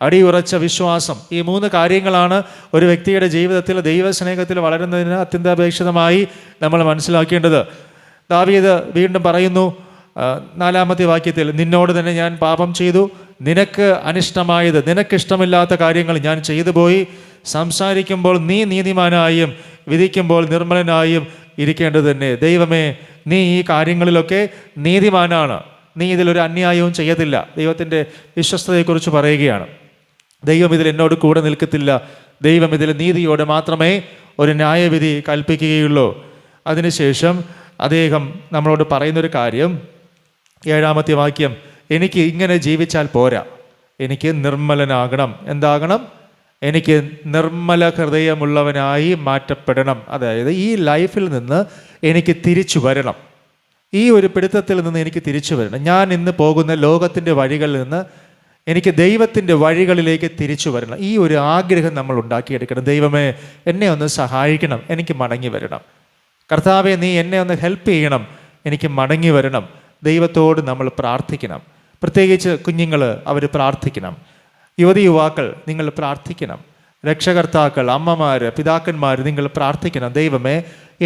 അടിയുറച്ച വിശ്വാസം. ഈ 3 കാര്യങ്ങളാണ് ഒരു വ്യക്തിയുടെ ജീവിതത്തിൽ ദൈവസ്നേഹത്തിൽ വളരുന്നതിന് അത്യന്താപേക്ഷിതമായി നമ്മൾ മനസ്സിലാക്കേണ്ടത്. ദാവീദ് വീണ്ടും പറയുന്നു 4-ാമത്തെ വാക്യത്തിൽ, നിന്നോട് തന്നെ ഞാൻ പാപം ചെയ്തു, നിനക്ക് അനിഷ്ടമായത്, നിനക്കിഷ്ടമില്ലാത്ത കാര്യങ്ങൾ ഞാൻ ചെയ്തു പോയി. സംസാരിക്കുമ്പോൾ നീ നീതിമാനായും വിധിക്കുമ്പോൾ നിർമ്മലനായും ഇരിക്കേണ്ടത് തന്നെ. ദൈവമേ, നീ ഈ കാര്യങ്ങളിലൊക്കെ നീതിമാനാണ്, നീ ഇതിലൊരു അന്യായവും ചെയ്യത്തില്ല. ദൈവത്തിൻ്റെ വിശ്വസ്തതയെക്കുറിച്ച് പറയുകയാണ്. ദൈവം ഇതിൽ എന്നോട് കൂടെ നിൽക്കത്തില്ല, ദൈവം ഇതിൽ നീതിയോടെ മാത്രമേ ഒരു ന്യായവിധി കൽപ്പിക്കുകയുള്ളൂ. അതിനുശേഷം അദ്ദേഹം നമ്മളോട് പറയുന്നൊരു കാര്യം, 7-ാമത്തെ വാക്യം, എനിക്ക് ഇങ്ങനെ ജീവിച്ചാൽ പോരാ, എനിക്ക് നിർമ്മലനാകണം. എന്താകണം? എനിക്ക് നിർമ്മല ഹൃദയമുള്ളവനായി മാറ്റപ്പെടണം. അതായത് ഈ ലൈഫിൽ നിന്ന് എനിക്ക് തിരിച്ചു വരണം, ഈ ഒരു പിടുത്തത്തിൽ നിന്ന് എനിക്ക് തിരിച്ചു വരണം. ഞാൻ ഇന്ന് പോകുന്ന ലോകത്തിൻ്റെ വഴികളിൽ നിന്ന് എനിക്ക് ദൈവത്തിൻ്റെ വഴികളിലേക്ക് തിരിച്ചു വരണം. ഈ ഒരു ആഗ്രഹം നമ്മൾ ഉണ്ടാക്കിയെടുക്കണം. ദൈവമേ, എന്നെ ഒന്ന് സഹായിക്കണം, എനിക്ക് മടങ്ങി വരണം. കർത്താവെ, നീ എന്നെ ഒന്ന് ഹെൽപ്പ് ചെയ്യണം, എനിക്ക് മടങ്ങി വരണം. ദൈവത്തോട് നമ്മൾ പ്രാർത്ഥിക്കണം. പ്രത്യേകിച്ച് കുഞ്ഞുങ്ങൾ, അവർ പ്രാർത്ഥിക്കണം. യുവതി യുവാക്കൾ, നിങ്ങൾ പ്രാർത്ഥിക്കണം. രക്ഷകർത്താക്കൾ, അമ്മമാർ, പിതാക്കന്മാർ, നിങ്ങൾ പ്രാർത്ഥിക്കണം. ദൈവമേ,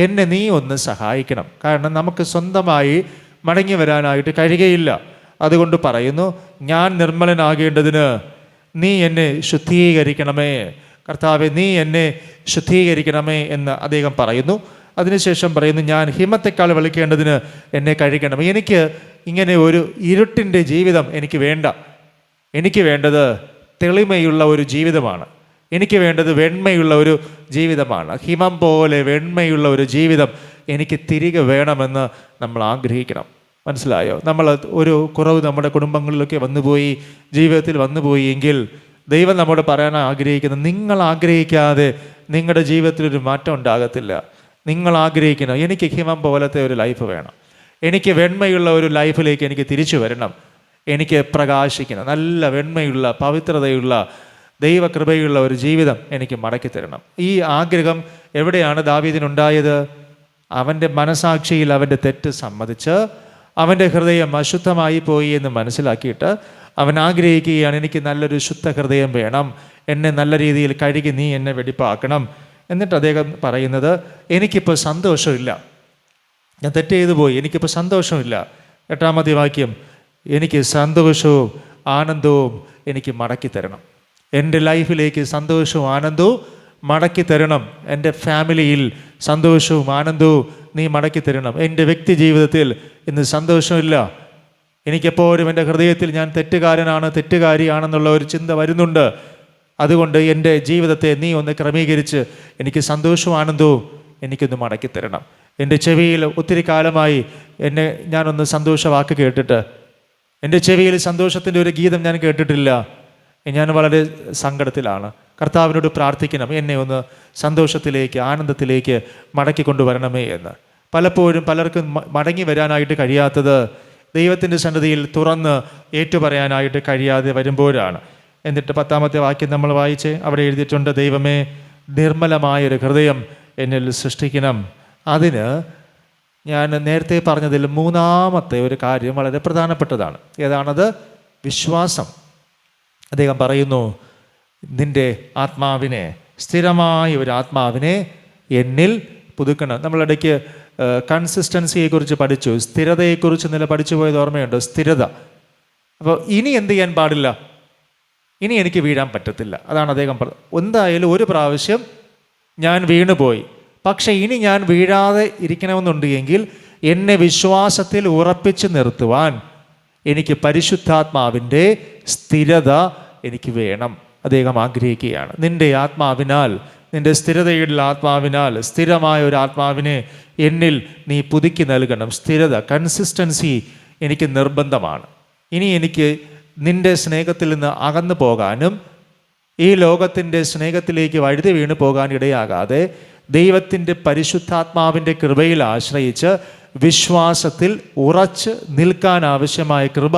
എന്നെ നീ ഒന്ന് സഹായിക്കണം. കാരണം നമുക്ക് സ്വന്തമായി മടങ്ങി വരാനായിട്ട് കഴിയുകയില്ല. അതുകൊണ്ട് പറയുന്നു, ഞാൻ നിർമ്മലനാകേണ്ടതിന് നീ എന്നെ ശുദ്ധീകരിക്കണമേ. കർത്താവെ, നീ എന്നെ ശുദ്ധീകരിക്കണമേ എന്ന് അദ്ദേഹം പറയുന്നു. അതിനുശേഷം പറയുന്നു, ഞാൻ ഹിമത്തെക്കാൾ വെളുക്കേണ്ടതിന് എന്നെ കഴിക്കണം. എനിക്ക് ഇങ്ങനെ ഒരു ഇരുട്ടിൻ്റെ ജീവിതം എനിക്ക് വേണ്ട. എനിക്ക് വേണ്ടത് തെളിമയുള്ള ഒരു ജീവിതമാണ്. എനിക്ക് വേണ്ടത് വെണ്മയുള്ള ഒരു ജീവിതമാണ്. ഹിമം പോലെ വെണ്മയുള്ള ഒരു ജീവിതം എനിക്ക് തിരികെ വേണമെന്ന് നമ്മൾ ആഗ്രഹിക്കണം. മനസ്സിലായോ? നമ്മൾ ഒരു കുറവ് നമ്മുടെ കുടുംബങ്ങളിലൊക്കെ വന്നുപോയി, ജീവിതത്തിൽ വന്നുപോയി എങ്കിൽ ദൈവം നമ്മോട് പറയാൻ ആഗ്രഹിക്കുന്നത്, നിങ്ങൾ ആഗ്രഹിക്കാതെ നിങ്ങളുടെ ജീവിതത്തിലൊരു മാറ്റം ഉണ്ടാകത്തില്ല. നിങ്ങൾ ആഗ്രഹിക്കണം, എനിക്ക് ഹിമം പോലത്തെ ഒരു ലൈഫ് വേണം, എനിക്ക് വെണ്മയുള്ള ഒരു ലൈഫിലേക്ക് എനിക്ക് തിരിച്ചു വരണം, എനിക്ക് പ്രകാശിക്കണം, നല്ല വെണ്മയുള്ള പവിത്രതയുള്ള ദൈവകൃപയുള്ള ഒരു ജീവിതം എനിക്ക് മടക്കി തരണം. ഈ ആഗ്രഹം എവിടെയാണ് ദാവീദിനുണ്ടായത്? അവൻ്റെ മനസാക്ഷിയിൽ അവൻ്റെ തെറ്റ് സമ്മതിച്ച് അവൻ്റെ ഹൃദയം അശുദ്ധമായി പോയി എന്ന് മനസ്സിലാക്കിയിട്ട് അവൻ ആഗ്രഹിക്കുകയാണ്, എനിക്ക് നല്ലൊരു ശുദ്ധ ഹൃദയം വേണം, എന്നെ നല്ല രീതിയിൽ കഴുകി നീ എന്നെ വെടിപ്പാക്കണം. എന്നിട്ട് അദ്ദേഹം പറയുന്നത്, എനിക്കിപ്പോൾ സന്തോഷമില്ല, ഞാൻ തെറ്റ് ചെയ്തു പോയി, എനിക്കിപ്പോൾ സന്തോഷമില്ല. 8-ാമത്തെ വാക്യം, എനിക്ക് സന്തോഷവും ആനന്ദവും എനിക്ക് മടക്കി തരണം. എൻ്റെ ലൈഫിലേക്ക് സന്തോഷവും ആനന്ദവും മടക്കി തരണം. എൻ്റെ ഫാമിലിയിൽ സന്തോഷവും ആനന്ദവും നീ മടക്കി തരണം. എൻ്റെ വ്യക്തി ജീവിതത്തിൽ ഇന്ന് സന്തോഷമില്ല. എനിക്കെപ്പോഴും എൻ്റെ ഹൃദയത്തിൽ ഞാൻ തെറ്റുകാരനാണ്, തെറ്റുകാരിയാണെന്നുള്ള ഒരു ചിന്ത വരുന്നുണ്ട്. അതുകൊണ്ട് എൻ്റെ ജീവിതത്തെ നീ ഒന്ന് ക്രമീകരിച്ച് എനിക്ക് സന്തോഷമാണെന്തോ എനിക്കൊന്ന് മടക്കി തരണം. എൻ്റെ ചെവിയിൽ ഒത്തിരി കാലമായി ഞാനൊന്ന് സന്തോഷവാക്ക് കേട്ടിട്ട്, എൻ്റെ ചെവിയിൽ സന്തോഷത്തിൻ്റെ ഒരു ഗീതം ഞാൻ കേട്ടിട്ടില്ല. ഞാൻ വളരെ സങ്കടത്തിലാണ്. കർത്താവിനോട് പ്രാർത്ഥിക്കണം, എന്നെ ഒന്ന് സന്തോഷത്തിലേക്ക്, ആനന്ദത്തിലേക്ക് മടക്കി കൊണ്ടുവരണമേ എന്ന്. പലപ്പോഴും പലർക്കും മടങ്ങി വരാനായിട്ട് കഴിയാത്തത് ദൈവത്തിൻ്റെ സന്നിധിയിൽ തുറന്ന് ഏറ്റുപറയാനായിട്ട് കഴിയാതെ വരുമ്പോഴാണ്. എന്നിട്ട് 10ാമത്തെ വാക്യം നമ്മൾ വായിച്ച് അവിടെ എഴുതിയിട്ടുണ്ട്, ദൈവമേ നിർമ്മലമായൊരു ഹൃദയം എന്നിൽ സൃഷ്ടിക്കണം. അതിന് ഞാൻ നേരത്തെ പറഞ്ഞതിൽ 3ാമത്തെ ഒരു കാര്യം വളരെ പ്രധാനപ്പെട്ടതാണ്. ഏതാണത്? വിശ്വാസം. അദ്ദേഹം പറയുന്നു, നിൻ്റെ ആത്മാവിനെ, സ്ഥിരമായ ഒരു ആത്മാവിനെ എന്നിൽ പുതുക്കണം. നമ്മളിടയ്ക്ക് കൺസിസ്റ്റൻസിയെക്കുറിച്ച് പഠിച്ചു, സ്ഥിരതയെക്കുറിച്ച് ഇന്നലെ പഠിച്ചു പോയത് ഓർമ്മയുണ്ട്. സ്ഥിരത. അപ്പോൾ ഇനി എന്ത് ചെയ്യാൻ പാടില്ല? ഇനി എനിക്ക് വീഴാൻ പറ്റത്തില്ല. അതാണ് അദ്ദേഹം എന്തായാലും ഒരു പ്രാവശ്യം ഞാൻ വീണുപോയി, പക്ഷെ ഇനി ഞാൻ വീഴാതെ ഇരിക്കണമെന്നുണ്ട് എങ്കിൽ എന്നെ വിശ്വാസത്തിൽ ഉറപ്പിച്ച് നിർത്തുവാൻ എനിക്ക് പരിശുദ്ധാത്മാവിൻ്റെ സ്ഥിരത എനിക്ക് വേണം. അദ്ദേഹം ആഗ്രഹിക്കുകയാണ്, നിൻ്റെ ആത്മാവിനാൽ, നിൻ്റെ സ്ഥിരതയുള്ള ആത്മാവിനാൽ, സ്ഥിരമായ ഒരു ആത്മാവിനെ എന്നിൽ നീ പുതുക്കി നൽകണം. സ്ഥിരത, കൺസിസ്റ്റൻസി എനിക്ക് നിർബന്ധമാണ്. ഇനി എനിക്ക് നിൻ്റെ സ്നേഹത്തിൽ നിന്ന് അകന്നു പോകാനും ഈ ലോകത്തിൻ്റെ സ്നേഹത്തിലേക്ക് വഴുതി വീണു പോകാൻ ഇടയാകാതെ ദൈവത്തിൻ്റെ പരിശുദ്ധാത്മാവിൻ്റെ കൃപയിൽ ആശ്രയിച്ച് വിശ്വാസത്തിൽ ഉറച്ച് നിൽക്കാൻ ആവശ്യമായ കൃപ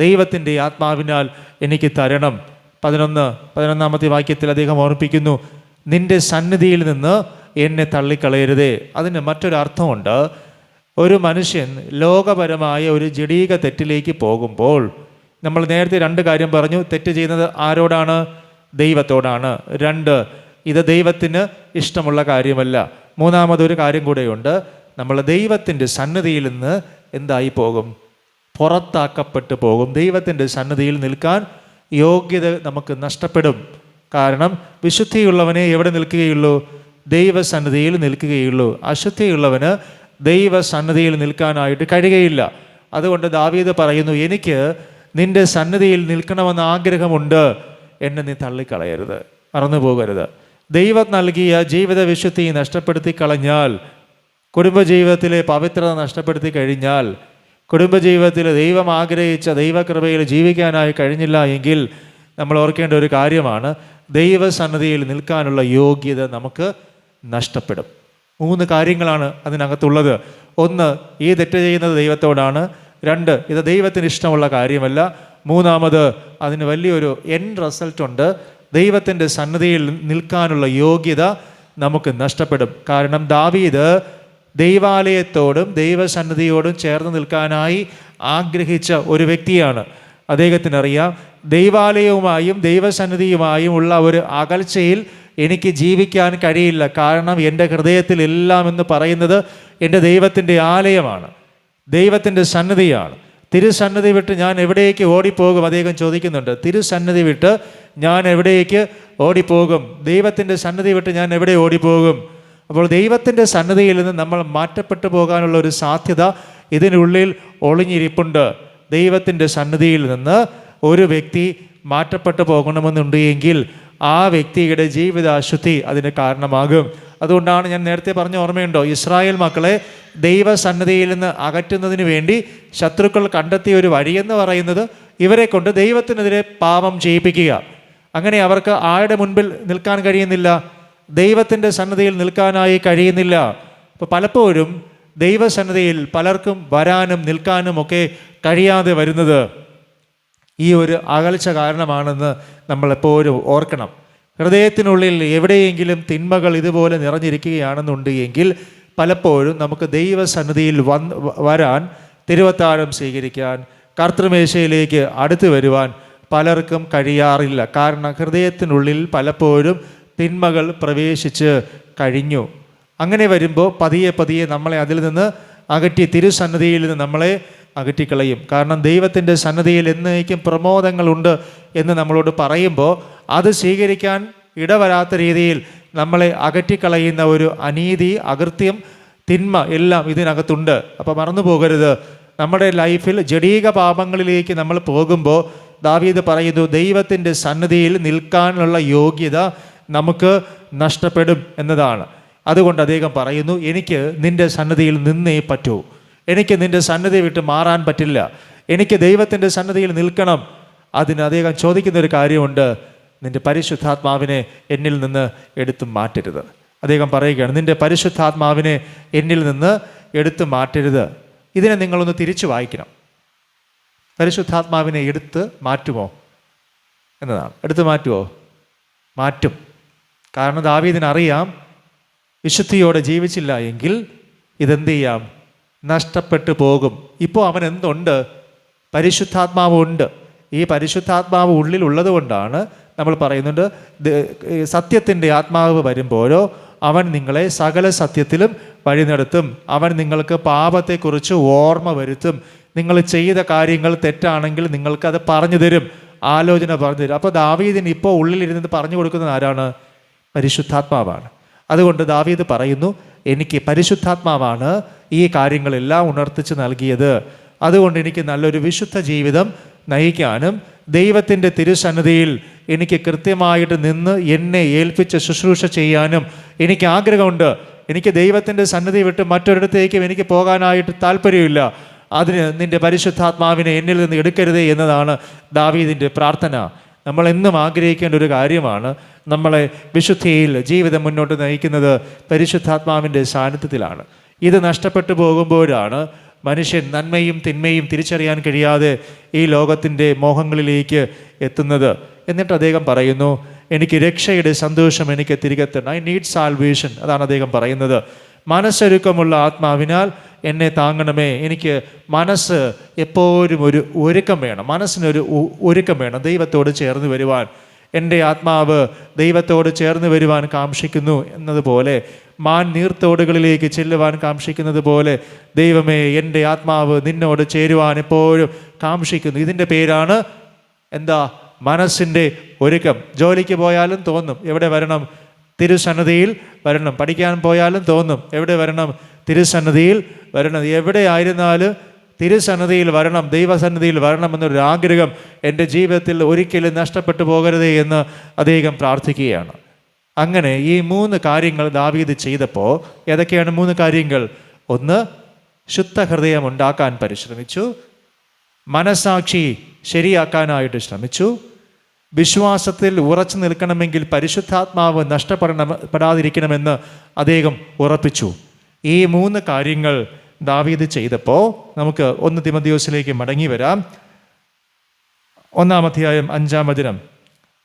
ദൈവത്തിൻ്റെ ആത്മാവിനാൽ എനിക്ക് തരണം. 11ാമത്തെ വാക്യത്തിൽ അദ്ദേഹം ഓർമ്മിപ്പിക്കുന്നു, നിൻ്റെ സന്നിധിയിൽ നിന്ന് എന്നെ തള്ളിക്കളയരുതേ. അതിന് മറ്റൊരർത്ഥമുണ്ട്. ഒരു മനുഷ്യൻ ലോകപരമായ ഒരു ജഡീക തെറ്റിലേക്ക് പോകുമ്പോൾ, നമ്മൾ നേരത്തെ 2 കാര്യം പറഞ്ഞു. തെറ്റ് ചെയ്യുന്നത് ആരോടാണ്? ദൈവത്തോടാണ്. 2, ഇത് ദൈവത്തിന് ഇഷ്ടമുള്ള കാര്യമല്ല. 3ാമതൊരു കാര്യം കൂടെയുണ്ട്, നമ്മൾ ദൈവത്തിൻ്റെ സന്നിധിയിൽ നിന്ന് എന്തായി പോകും? പുറത്താക്കപ്പെട്ടു പോകും. ദൈവത്തിൻ്റെ സന്നിധിയിൽ നിൽക്കാൻ യോഗ്യത നമുക്ക് നഷ്ടപ്പെടും. കാരണം വിശുദ്ധിയുള്ളവനെ എവിടെ നിൽക്കുകയുള്ളൂ? ദൈവസന്നിധിയിൽ നിൽക്കുകയുള്ളൂ. അശുദ്ധിയുള്ളവന് ദൈവസന്നിധിയിൽ നിൽക്കാനായിട്ട് കഴിയുകയില്ല. അതുകൊണ്ട് ദാവീദ് പറയുന്നു, എനിക്ക് നിൻ്റെ സന്നിധിയിൽ നിൽക്കണമെന്ന് ആഗ്രഹമുണ്ട്, എന്നെ നീ തള്ളിക്കളയരുത്, മറന്നു പോകരുത്. ദൈവം നൽകിയ ജീവിത വിശുദ്ധി നഷ്ടപ്പെടുത്തി കളഞ്ഞാൽ, കുടുംബജീവിതത്തിലെ പവിത്രത നഷ്ടപ്പെടുത്തി കഴിഞ്ഞാൽ, കുടുംബജീവിതത്തിൽ ദൈവം ആഗ്രഹിച്ച ദൈവകൃപയിൽ ജീവിക്കാനായി കഴിഞ്ഞില്ല എങ്കിൽ നമ്മൾ ഓർക്കേണ്ട ഒരു കാര്യമാണ്, ദൈവസന്നിധിയിൽ നിൽക്കാനുള്ള യോഗ്യത നമുക്ക് നഷ്ടപ്പെടും. 3 കാര്യങ്ങളാണ് അതിനകത്തുള്ളത്. 1, ഈ തെറ്റ് ചെയ്യുന്നത് ദൈവത്തോടാണ്. 2, ഇത് ദൈവത്തിന് ഇഷ്ടമുള്ള കാര്യമല്ല. 3ാമത്, അതിന് വലിയൊരു എൻഡ് റിസൾട്ട് ഉണ്ട്. ദൈവത്തിൻ്റെ സന്നിധിയിൽ നിൽക്കാനുള്ള യോഗ്യത നമുക്ക് നഷ്ടപ്പെടും. കാരണം ദാവീദ് ദൈവാലയത്തോടും ദൈവസന്നിധിയോടും ചേർന്ന് നിൽക്കാനായി ആഗ്രഹിച്ച ഒരു വ്യക്തിയാണ്. അദ്ദേഹത്തിനറിയാം, ദൈവാലയവുമായും ദൈവസന്നിധിയുമായും ഉള്ള ഒരു അകൽച്ചയിൽ എനിക്ക് ജീവിക്കാൻ കഴിയില്ല. കാരണം എൻ്റെ ഹൃദയത്തിൽ എല്ലാം എന്ന് പറയുന്നത് എൻ്റെ ദൈവത്തിൻ്റെ ആലയമാണ്, ദൈവത്തിൻ്റെ സന്നിധിയാണ്. തിരുസന്നിധി വിട്ട് ഞാൻ എവിടേക്ക് ഓടിപ്പോകും? അദ്ദേഹം ചോദിക്കുന്നുണ്ട്. തിരുസന്നിധി വിട്ട് ഞാൻ എവിടേക്ക് ഓടിപ്പോകും? ദൈവത്തിൻ്റെ സന്നിധി വിട്ട് ഞാൻ എവിടെ ഓടിപ്പോകും? അപ്പോൾ ദൈവത്തിൻ്റെ സന്നിധിയിൽ നിന്ന് നമ്മൾ മാറ്റപ്പെട്ടു പോകാനുള്ള ഒരു സാധ്യത ഇതിനുള്ളിൽ ഒളിഞ്ഞിരിപ്പുണ്ട്. ദൈവത്തിൻ്റെ സന്നിധിയിൽ നിന്ന് ഒരു വ്യക്തി മാറ്റപ്പെട്ടു പോകണമെന്നുണ്ട് എങ്കിൽ ആ വ്യക്തിയുടെ ജീവിത അശുദ്ധി അതിന് കാരണമാകും. അതുകൊണ്ടാണ് ഞാൻ നേരത്തെ പറഞ്ഞ ഓർമ്മയുണ്ടോ, ഇസ്രായേൽ മക്കളെ ദൈവസന്നിധിയിൽ നിന്ന് അകറ്റുന്നതിന് വേണ്ടി ശത്രുക്കൾ കണ്ടെത്തിയ ഒരു വഴിയെന്ന് പറയുന്നത് ഇവരെ കൊണ്ട് ദൈവത്തിനെതിരെ പാപം ചെയ്യിപ്പിക്കുക. അങ്ങനെ അവർക്ക് ആരുടെ മുൻപിൽ നിൽക്കാൻ കഴിയുന്നില്ല? ദൈവത്തിൻ്റെ സന്നിധിയിൽ നിൽക്കാനായി കഴിയുന്നില്ല. അപ്പോൾ പലപ്പോഴും ദൈവസന്നിധിയിൽ പലർക്കും വരാനും നിൽക്കാനും ഒക്കെ കഴിയാതെ വരുന്നത് ഈ ഒരു അകൽച്ച കാരണമാണെന്ന് നമ്മളെപ്പോഴും ഓർക്കണം. ഹൃദയത്തിനുള്ളിൽ എവിടെയെങ്കിലും തിന്മകൾ ഇതുപോലെ നിറഞ്ഞിരിക്കുകയാണെന്നുണ്ട് എങ്കിൽ പലപ്പോഴും നമുക്ക് ദൈവസന്നിധിയിൽ വരാൻ, തിരുവത്താഴം സ്വീകരിക്കാൻ, കർത്തൃമേശയിലേക്ക് അടുത്ത് വരുവാൻ പലർക്കും കഴിയാറില്ല. കാരണം ഹൃദയത്തിനുള്ളിൽ പലപ്പോഴും തിന്മകൾ പ്രവേശിച്ച് കഴിഞ്ഞു. അങ്ങനെ വരുമ്പോൾ പതിയെ പതിയെ നമ്മളെ അതിൽ നിന്ന് അകറ്റി, തിരുസന്നിധിയിൽ നിന്ന് നമ്മളെ അകറ്റിക്കളയും. കാരണം ദൈവത്തിൻ്റെ സന്നിധിയിൽ എന്നേക്കും പ്രമോദങ്ങളുണ്ട് എന്ന് നമ്മളോട് പറയുമ്പോൾ അത് സ്വീകരിക്കാൻ ഇടവരാത്ത രീതിയിൽ നമ്മളെ അകറ്റിക്കളയുന്ന ഒരു അനീതി, അകൃത്യം തിന്മ എല്ലാം ഇതിനകത്തുണ്ട്. അപ്പോൾ മറന്നു പോകരുത്, നമ്മുടെ ലൈഫിൽ ജഡീക പാപങ്ങളിലേക്ക് നമ്മൾ പോകുമ്പോൾ ദാവീദ് പറയുന്നു, ദൈവത്തിൻ്റെ സന്നിധിയിൽ നിൽക്കാനുള്ള യോഗ്യത നമുക്ക് നഷ്ടപ്പെടും എന്നതാണ്. അതുകൊണ്ട് അദ്ദേഹം പറയുന്നു, എനിക്ക് നിൻ്റെ സന്നിധിയിൽ നിന്നേ പറ്റൂ, എനിക്ക് നിൻ്റെ സന്നിധി വിട്ട് മാറാൻ പറ്റില്ല, എനിക്ക് ദൈവത്തിൻ്റെ സന്നിധിയിൽ നിൽക്കണം. അതിന് അദ്ദേഹം ചോദിക്കുന്നൊരു കാര്യമുണ്ട്, നിൻ്റെ പരിശുദ്ധാത്മാവിനെ എന്നിൽ നിന്ന് എടുത്തു മാറ്റരുത്. അദ്ദേഹം പറയുകയാണ്, നിൻ്റെ പരിശുദ്ധാത്മാവിനെ എന്നിൽ നിന്ന് എടുത്തു മാറ്റരുത്. ഇതിനെ നിങ്ങളൊന്ന് തിരിച്ചു വായിക്കണം. പരിശുദ്ധാത്മാവിനെ എടുത്ത് മാറ്റുമോ എന്നതാണ്. എടുത്തു മാറ്റുമോ? മാറ്റും. കാരണം ദാവീദിനറിയാം, വിശുദ്ധിയോടെ ജീവിച്ചില്ല എങ്കിൽ ഇതെന്ത് ചെയ്യാം? നഷ്ടപ്പെട്ടു പോകും. ഇപ്പോൾ അവൻ എന്തുണ്ട്? പരിശുദ്ധാത്മാവ് ഉണ്ട്. ഈ പരിശുദ്ധാത്മാവ് ഉള്ളിലുള്ളത് കൊണ്ടാണ് നമ്മൾ പറയുന്നുണ്ട്, സത്യത്തിൻ്റെ ആത്മാവ് വരുമ്പോഴോ അവൻ നിങ്ങളെ സകല സത്യത്തിലും വഴി നടത്തും. അവൻ നിങ്ങൾക്ക് പാപത്തെക്കുറിച്ച് ഓർമ്മ വരുത്തും. നിങ്ങൾ ചെയ്ത കാര്യങ്ങൾ തെറ്റാണെങ്കിൽ നിങ്ങൾക്കത് പറഞ്ഞു തരും, ആലോചന പറഞ്ഞു തരും. അപ്പോൾ ദാവീദിന് ഇപ്പോൾ ഉള്ളിലിരുന്ന് പറഞ്ഞു കൊടുക്കുന്നത് ആരാണ്? പരിശുദ്ധാത്മാവാണ്. അതുകൊണ്ട് ദാവീദ് പറയുന്നു, എനിക്ക് പരിശുദ്ധാത്മാവാണ് ഈ കാര്യങ്ങളെല്ലാം ഉണർത്തിച്ച് നൽകിയത്. അതുകൊണ്ട് എനിക്ക് നല്ലൊരു വിശുദ്ധ ജീവിതം നയിക്കാനും ദൈവത്തിൻ്റെ തിരുസന്നിധിയിൽ എനിക്ക് കൃത്യമായിട്ട് നിന്ന് എന്നെ ഏൽപ്പിച്ച് ശുശ്രൂഷ ചെയ്യാനും എനിക്ക് ആഗ്രഹമുണ്ട്. എനിക്ക് ദൈവത്തിൻ്റെ സന്നിധി വിട്ട് മറ്റൊരിടത്തേക്കും എനിക്ക് പോകാനായിട്ട് താല്പര്യമില്ല. അതിന് നിൻ്റെ പരിശുദ്ധാത്മാവിനെ എന്നിൽ നിന്ന് എടുക്കരുതേ എന്നതാണ് ദാവീദിൻ്റെ പ്രാർത്ഥന. നമ്മളെന്നും ആഗ്രഹിക്കേണ്ട ഒരു കാര്യമാണ്. നമ്മളെ വിശുദ്ധിയിൽ ജീവിതം മുന്നോട്ട് നയിക്കുന്നത് പരിശുദ്ധാത്മാവിൻ്റെ സാന്നിധ്യത്തിലാണ്. ഇത് നഷ്ടപ്പെട്ടു പോകുമ്പോഴാണ് മനുഷ്യൻ നന്മയും തിന്മയും തിരിച്ചറിയാൻ കഴിയാതെ ഈ ലോകത്തിൻ്റെ മോഹങ്ങളിലേക്ക് എത്തുന്നത്. എന്നിട്ട് അദ്ദേഹം പറയുന്നു, എനിക്ക് രക്ഷയുടെ സന്തോഷം എനിക്ക് തിരികെ തരണം. I need salvation. അതാണ് അദ്ദേഹം പറയുന്നത്. മനസ്സൊരുക്കമുള്ള ആത്മാവിനാൽ എന്നെ താങ്ങണമേ. എനിക്ക് മനസ്സ് എപ്പോഴും ഒരു ഒരുക്കം വേണം, മനസ്സിനൊരു ഒരുക്കം വേണം ദൈവത്തോട് ചേർന്ന് വരുവാൻ. എൻ്റെ ആത്മാവ് ദൈവത്തോട് ചേർന്ന് വരുവാൻ കാംക്ഷിക്കുന്നു എന്നതുപോലെ, മാൻ നീർത്തോടുകളിലേക്ക് ചെല്ലുവാൻ കാംക്ഷിക്കുന്നത് പോലെ, ദൈവമേ എൻ്റെ ആത്മാവ് നിന്നോട് ചേരുവാൻ എപ്പോഴും കാംക്ഷിക്കുന്നു. ഇതിൻ്റെ പേരാണ് എന്താ? മനസ്സിൻ്റെ ഒരുക്കം. ജോലിക്ക് പോയാലും തോന്നും എവിടെ വരണം? തിരുസന്നിധിയിൽ വരണം. പഠിക്കാൻ പോയാലും തോന്നും എവിടെ വരണം? തിരുസന്നിധിയിൽ വരണം. എവിടെ ആയിരുന്നാലും തിരുസന്നിധിയിൽ വരണം, ദൈവസന്നിധിയിൽ വരണം എന്നൊരു ആഗ്രഹം എൻ്റെ ജീവിതത്തിൽ ഒരിക്കലും നഷ്ടപ്പെട്ടു പോകരുതേ എന്ന് അദ്ദേഹം പ്രാർത്ഥിക്കുകയാണ്. അങ്ങനെ ഈ 3 കാര്യങ്ങൾ ദാവീദ് ചെയ്തപ്പോൾ, ഏതൊക്കെയാണ് 3 കാര്യങ്ങൾ? ഒന്ന്, ശുദ്ധ ഹൃദയം ഉണ്ടാക്കാൻ പരിശ്രമിച്ചു. മനസാക്ഷി ശരിയാക്കാനായിട്ട് ശ്രമിച്ചു. വിശ്വാസത്തിൽ ഉറച്ചു നിൽക്കണമെങ്കിൽ പരിശുദ്ധാത്മാവ് നഷ്ടപ്പെടാതിരിക്കണമെന്ന് അദ്ദേഹം ഉറപ്പിച്ചു. ഈ 3 കാര്യങ്ങൾ ദാവീദ് ചെയ്തപ്പോൾ നമുക്ക് 1 തിമോഥെയോസിലേക്ക് മടങ്ങി വരാം. 1-ാം അധ്യായം 5-ാം വചനം.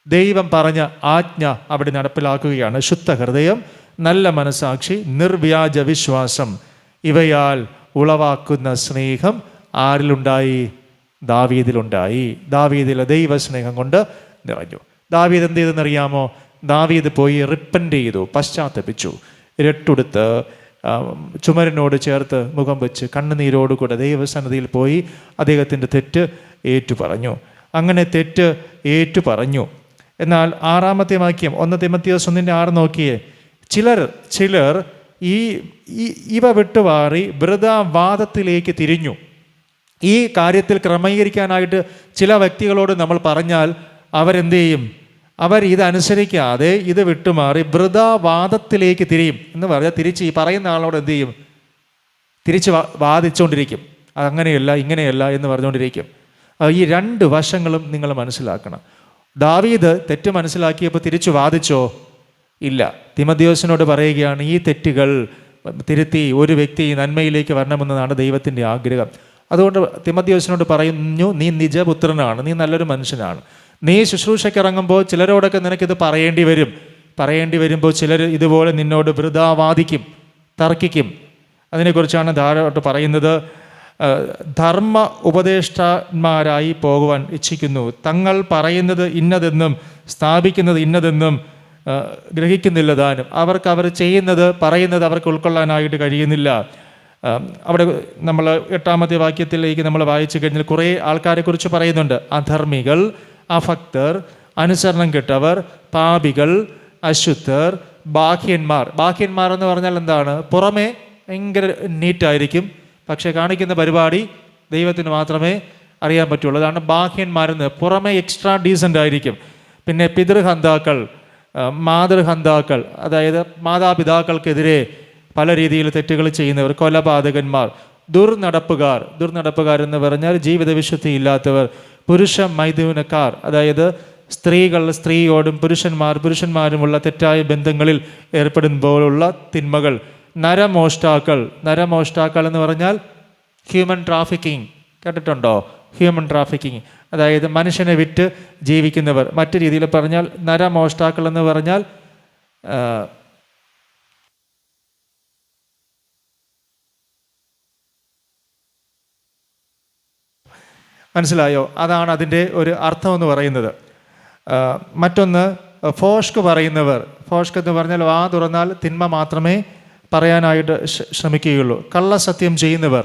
ദൈവം പറഞ്ഞ ആജ്ഞ അവിടെ നടപ്പിലാക്കുകയാണ്. ശുദ്ധ ഹൃദയം, നല്ല മനസാക്ഷി, നിർവ്യാജ വിശ്വാസം, ഇവയാൽ ഉളവാക്കുന്ന സ്നേഹം ആരിലുണ്ടായി? ദാവീദിലുണ്ടായി. ദാവീദിലെ ദൈവസ്നേഹം കൊണ്ട് നിറഞ്ഞു. ദാവീദ് എന്ത് ചെയ്തെന്നറിയാമോ? ദാവീദ് പോയി റിപ്പൻ്റ് ചെയ്തു, പശ്ചാത്തപിച്ചു. രട്ടുടുത്ത് ചുമരിനോട് ചേർത്ത് മുഖം വെച്ച് കണ്ണുനീരോടുകൂടെ ദൈവസന്നിധിയിൽ പോയി അദ്ദേഹത്തിൻ്റെ തെറ്റ് ഏറ്റുപറഞ്ഞു. അങ്ങനെ തെറ്റ് ഏറ്റുപറഞ്ഞു. എന്നാൽ 6-ാമത്തെ വാക്യം 1 തിമോഥെയോസ് 1:6 നോക്കിയേ. ചിലർ ഇവ വിട്ടുമാറി വൃഥാവാദത്തിലേക്ക് തിരിഞ്ഞു. ഈ കാര്യത്തിൽ ക്രമീകരിക്കാനായിട്ട് ചില വ്യക്തികളോട് നമ്മൾ പറഞ്ഞാൽ അവരെന്ത് ചെയ്യും? അവർ ഇതനുസരിക്കാതെ ഇത് വിട്ടുമാറി വൃഥാവാദത്തിലേക്ക് തിരിയും. എന്ന് പറഞ്ഞാൽ തിരിച്ച് ഈ പറയുന്ന ആളോട് എന്ത് ചെയ്യും? തിരിച്ച് വാദിച്ചുകൊണ്ടിരിക്കും. അങ്ങനെയല്ല ഇങ്ങനെയല്ല എന്ന് പറഞ്ഞുകൊണ്ടിരിക്കും. ഈ 2 വശങ്ങളും നിങ്ങൾ മനസ്സിലാക്കണം. ദാവീദ് തെറ്റ് മനസ്സിലാക്കിയപ്പോൾ തിരിച്ചു വാദിച്ചോ? ഇല്ല. തിമോഥെയോസിനോട് പറയുകയാണ്, ഈ തെറ്റുകൾ തിരുത്തി ഒരു വ്യക്തി നന്മയിലേക്ക് വരണമെന്നതാണ് ദൈവത്തിൻ്റെ ആഗ്രഹം. അതുകൊണ്ട് തിമോഥെയോസിനോട് പറയുന്നു, നീ നിജപുത്രനാണ്, നീ നല്ലൊരു മനുഷ്യനാണ്. നീ ശുശ്രൂഷയ്ക്കിറങ്ങുമ്പോൾ ചിലരോടൊക്കെ നിനക്കിത് പറയേണ്ടി വരുമ്പോൾ ചിലർ ഇതുപോലെ നിന്നോട് വൃഥാവാദിക്കും, തർക്കിക്കും. അതിനെക്കുറിച്ചാണ് ധാരാളം പറയുന്നത്. ധർമ്മ ഉപദേഷ്ടാന്മാരായി പോകുവാൻ ഇച്ഛിക്കുന്നു. തങ്ങൾ പറയുന്നത് ഇന്നതെന്നും സ്ഥാപിക്കുന്നത് ഇന്നതെന്നും ഗ്രഹിക്കുന്നില്ല താനും. അവർ ചെയ്യുന്നത് പറയുന്നത് അവർക്ക് ഉൾക്കൊള്ളാനായിട്ട് കഴിയുന്നില്ല. അവിടെ നമ്മൾ 8-ാമത്തെ വാക്യത്തിലേക്ക് നമ്മൾ വായിച്ചു കഴിഞ്ഞാൽ കുറേ ആൾക്കാരെക്കുറിച്ച് പറയുന്നുണ്ട്. അധർമ്മികൾ, അഭക്തർ, അനുസരണം കെട്ടവർ, പാപികൾ, അശുദ്ധർ, ബാഹ്യന്മാർ. ബാഹ്യന്മാർ എന്ന് പറഞ്ഞാൽ എന്താണ്? പുറമേ ഭയങ്കര നീറ്റായിരിക്കും, പക്ഷേ കാണിക്കുന്ന പരിപാടി ദൈവത്തിന് മാത്രമേ അറിയാൻ പറ്റുള്ളൂ. അതാണ് ബാഹ്യന്മാരെന്ന്. പുറമെ എക്സ്ട്രാ ഡീസൻ്റ് ആയിരിക്കും. പിന്നെ പിതൃഹന്താക്കൾ, മാതൃഹന്താക്കൾ, അതായത് മാതാപിതാക്കൾക്കെതിരെ പല രീതിയിൽ തെറ്റുകൾ ചെയ്യുന്നവർ, കൊലപാതകന്മാർ, ദുർനടപ്പുകാർ എന്ന് പറഞ്ഞാൽ ജീവിത വിശുദ്ധി ഇല്ലാത്തവർ, പുരുഷ മൈഥുനക്കാർ, അതായത് സ്ത്രീകൾ സ്ത്രീയോടും പുരുഷന്മാരുമുള്ള തെറ്റായ ബന്ധങ്ങളിൽ ഏർപ്പെടുമ്പോഴുള്ള തിന്മകൾ, നരമോഷ്ടാക്കൾ എന്ന് പറഞ്ഞാൽ ഹ്യൂമൻ ട്രാഫിക്കിംഗ് കേട്ടിട്ടുണ്ടോ? ഹ്യൂമൻ ട്രാഫിക്കിംഗ് അതായത് മനുഷ്യനെ വിറ്റ് ജീവിക്കുന്നവർ. മറ്റു രീതിയിൽ പറഞ്ഞാൽ നരമോഷ്ടാക്കൾ എന്ന് പറഞ്ഞാൽ മനസ്സിലായോ? അതാണ് അതിൻ്റെ ഒരു അർത്ഥം എന്ന് പറയുന്നത്. മറ്റൊന്ന് ഫോഷ്ക് പറയുന്നവർ. ഫോഷ്ക് എന്ന് പറഞ്ഞാൽ വാ തുറന്നാൽ തിന്മ മാത്രമേ പറയാനായിട്ട് ശ്രമിക്കുകയുള്ളൂ. കള്ളസത്യം ചെയ്യുന്നവർ.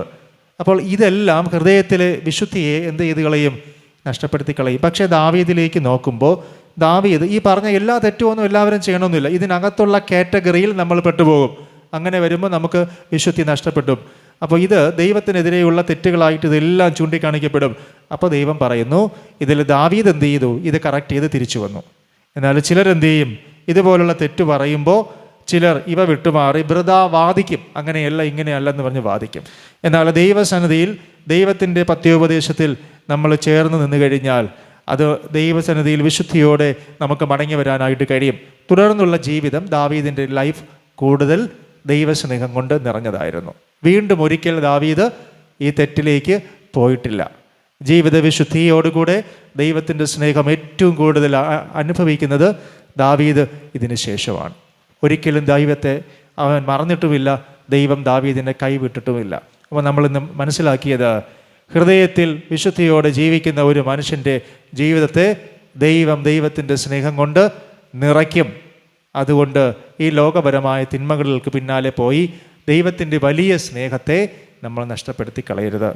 അപ്പോൾ ഇതെല്ലാം ഹൃദയത്തിലെ വിശുദ്ധിയെ എന്ത് ചെയ്ത് കളയും? നഷ്ടപ്പെടുത്തി കളയും. പക്ഷേ ദാവീദിലേക്ക് നോക്കുമ്പോൾ ദാവീദ് ഈ പറഞ്ഞ എല്ലാ തെറ്റുമൊന്നും എല്ലാവരും ചെയ്യണമെന്നില്ല. ഇതിനകത്തുള്ള കാറ്റഗറിയിൽ നമ്മൾ പെട്ടുപോകും. അങ്ങനെ വരുമ്പോൾ നമുക്ക് വിശുദ്ധി നഷ്ടപ്പെട്ടു. അപ്പോൾ ഇത് ദൈവത്തിനെതിരെയുള്ള തെറ്റുകളായിട്ട് ഇതെല്ലാം ചൂണ്ടിക്കാണിക്കപ്പെടും. അപ്പോൾ ദൈവം പറയുന്നു, ഇതിൽ ദാവീദ് എന്ത് ചെയ്തു? ഇത് കറക്റ്റ് ചെയ്ത് തിരിച്ചു വന്നു. എന്നാൽ ചിലരെന്ത് ചെയ്യും? ഇതുപോലുള്ള തെറ്റ് പറയുമ്പോൾ ചിലർ ഇവ വിട്ടുമാറി വൃഥാ വാദിക്കും. അങ്ങനെയല്ല ഇങ്ങനെയല്ല എന്ന് പറഞ്ഞ് വാദിക്കും. എന്നാൽ ദൈവസന്നിധിയിൽ ദൈവത്തിൻ്റെ പത്യോപദേശത്തിൽ നമ്മൾ ചേർന്ന് നിന്ന് കഴിഞ്ഞാൽ അത് ദൈവസന്നിധിയിൽ വിശുദ്ധിയോടെ നമുക്ക് മടങ്ങി വരാനായിട്ട് കഴിയും. തുടർന്നുള്ള ജീവിതം ദാവീദിൻ്റെ ലൈഫ് കൂടുതൽ ദൈവസ്നേഹം കൊണ്ട് നിറഞ്ഞതായിരുന്നു. വീണ്ടും ഒരിക്കൽ ദാവീദ് ഈ തെറ്റിലേക്ക് പോയിട്ടില്ല. ജീവിത വിശുദ്ധിയോടുകൂടെ ദൈവത്തിൻ്റെ സ്നേഹം ഏറ്റവും കൂടുതൽ അനുഭവിക്കുന്നത് ദാവീദ് ഇതിന് ശേഷമാണ്. ഒരിക്കലും ദൈവത്തെ അവൻ മറന്നിട്ടുമില്ല, ദൈവം ദാവീദിനെ കൈവിട്ടിട്ടുമില്ല. അപ്പോൾ നമ്മളിന്ന് മനസ്സിലാക്കിയത്, ഹൃദയത്തിൽ വിശുദ്ധിയോടെ ജീവിക്കുന്ന ഒരു മനുഷ്യൻ്റെ ജീവിതത്തെ ദൈവത്തിൻ്റെ സ്നേഹം കൊണ്ട് നിറയ്ക്കും. അതുകൊണ്ട് ഈ ലോകപരമായ തിന്മകൾക്ക് പിന്നാലെ പോയി ദൈവത്തിൻ്റെ വലിയ സ്നേഹത്തെ നമ്മൾ നഷ്ടപ്പെടുത്തി കളയരുത്.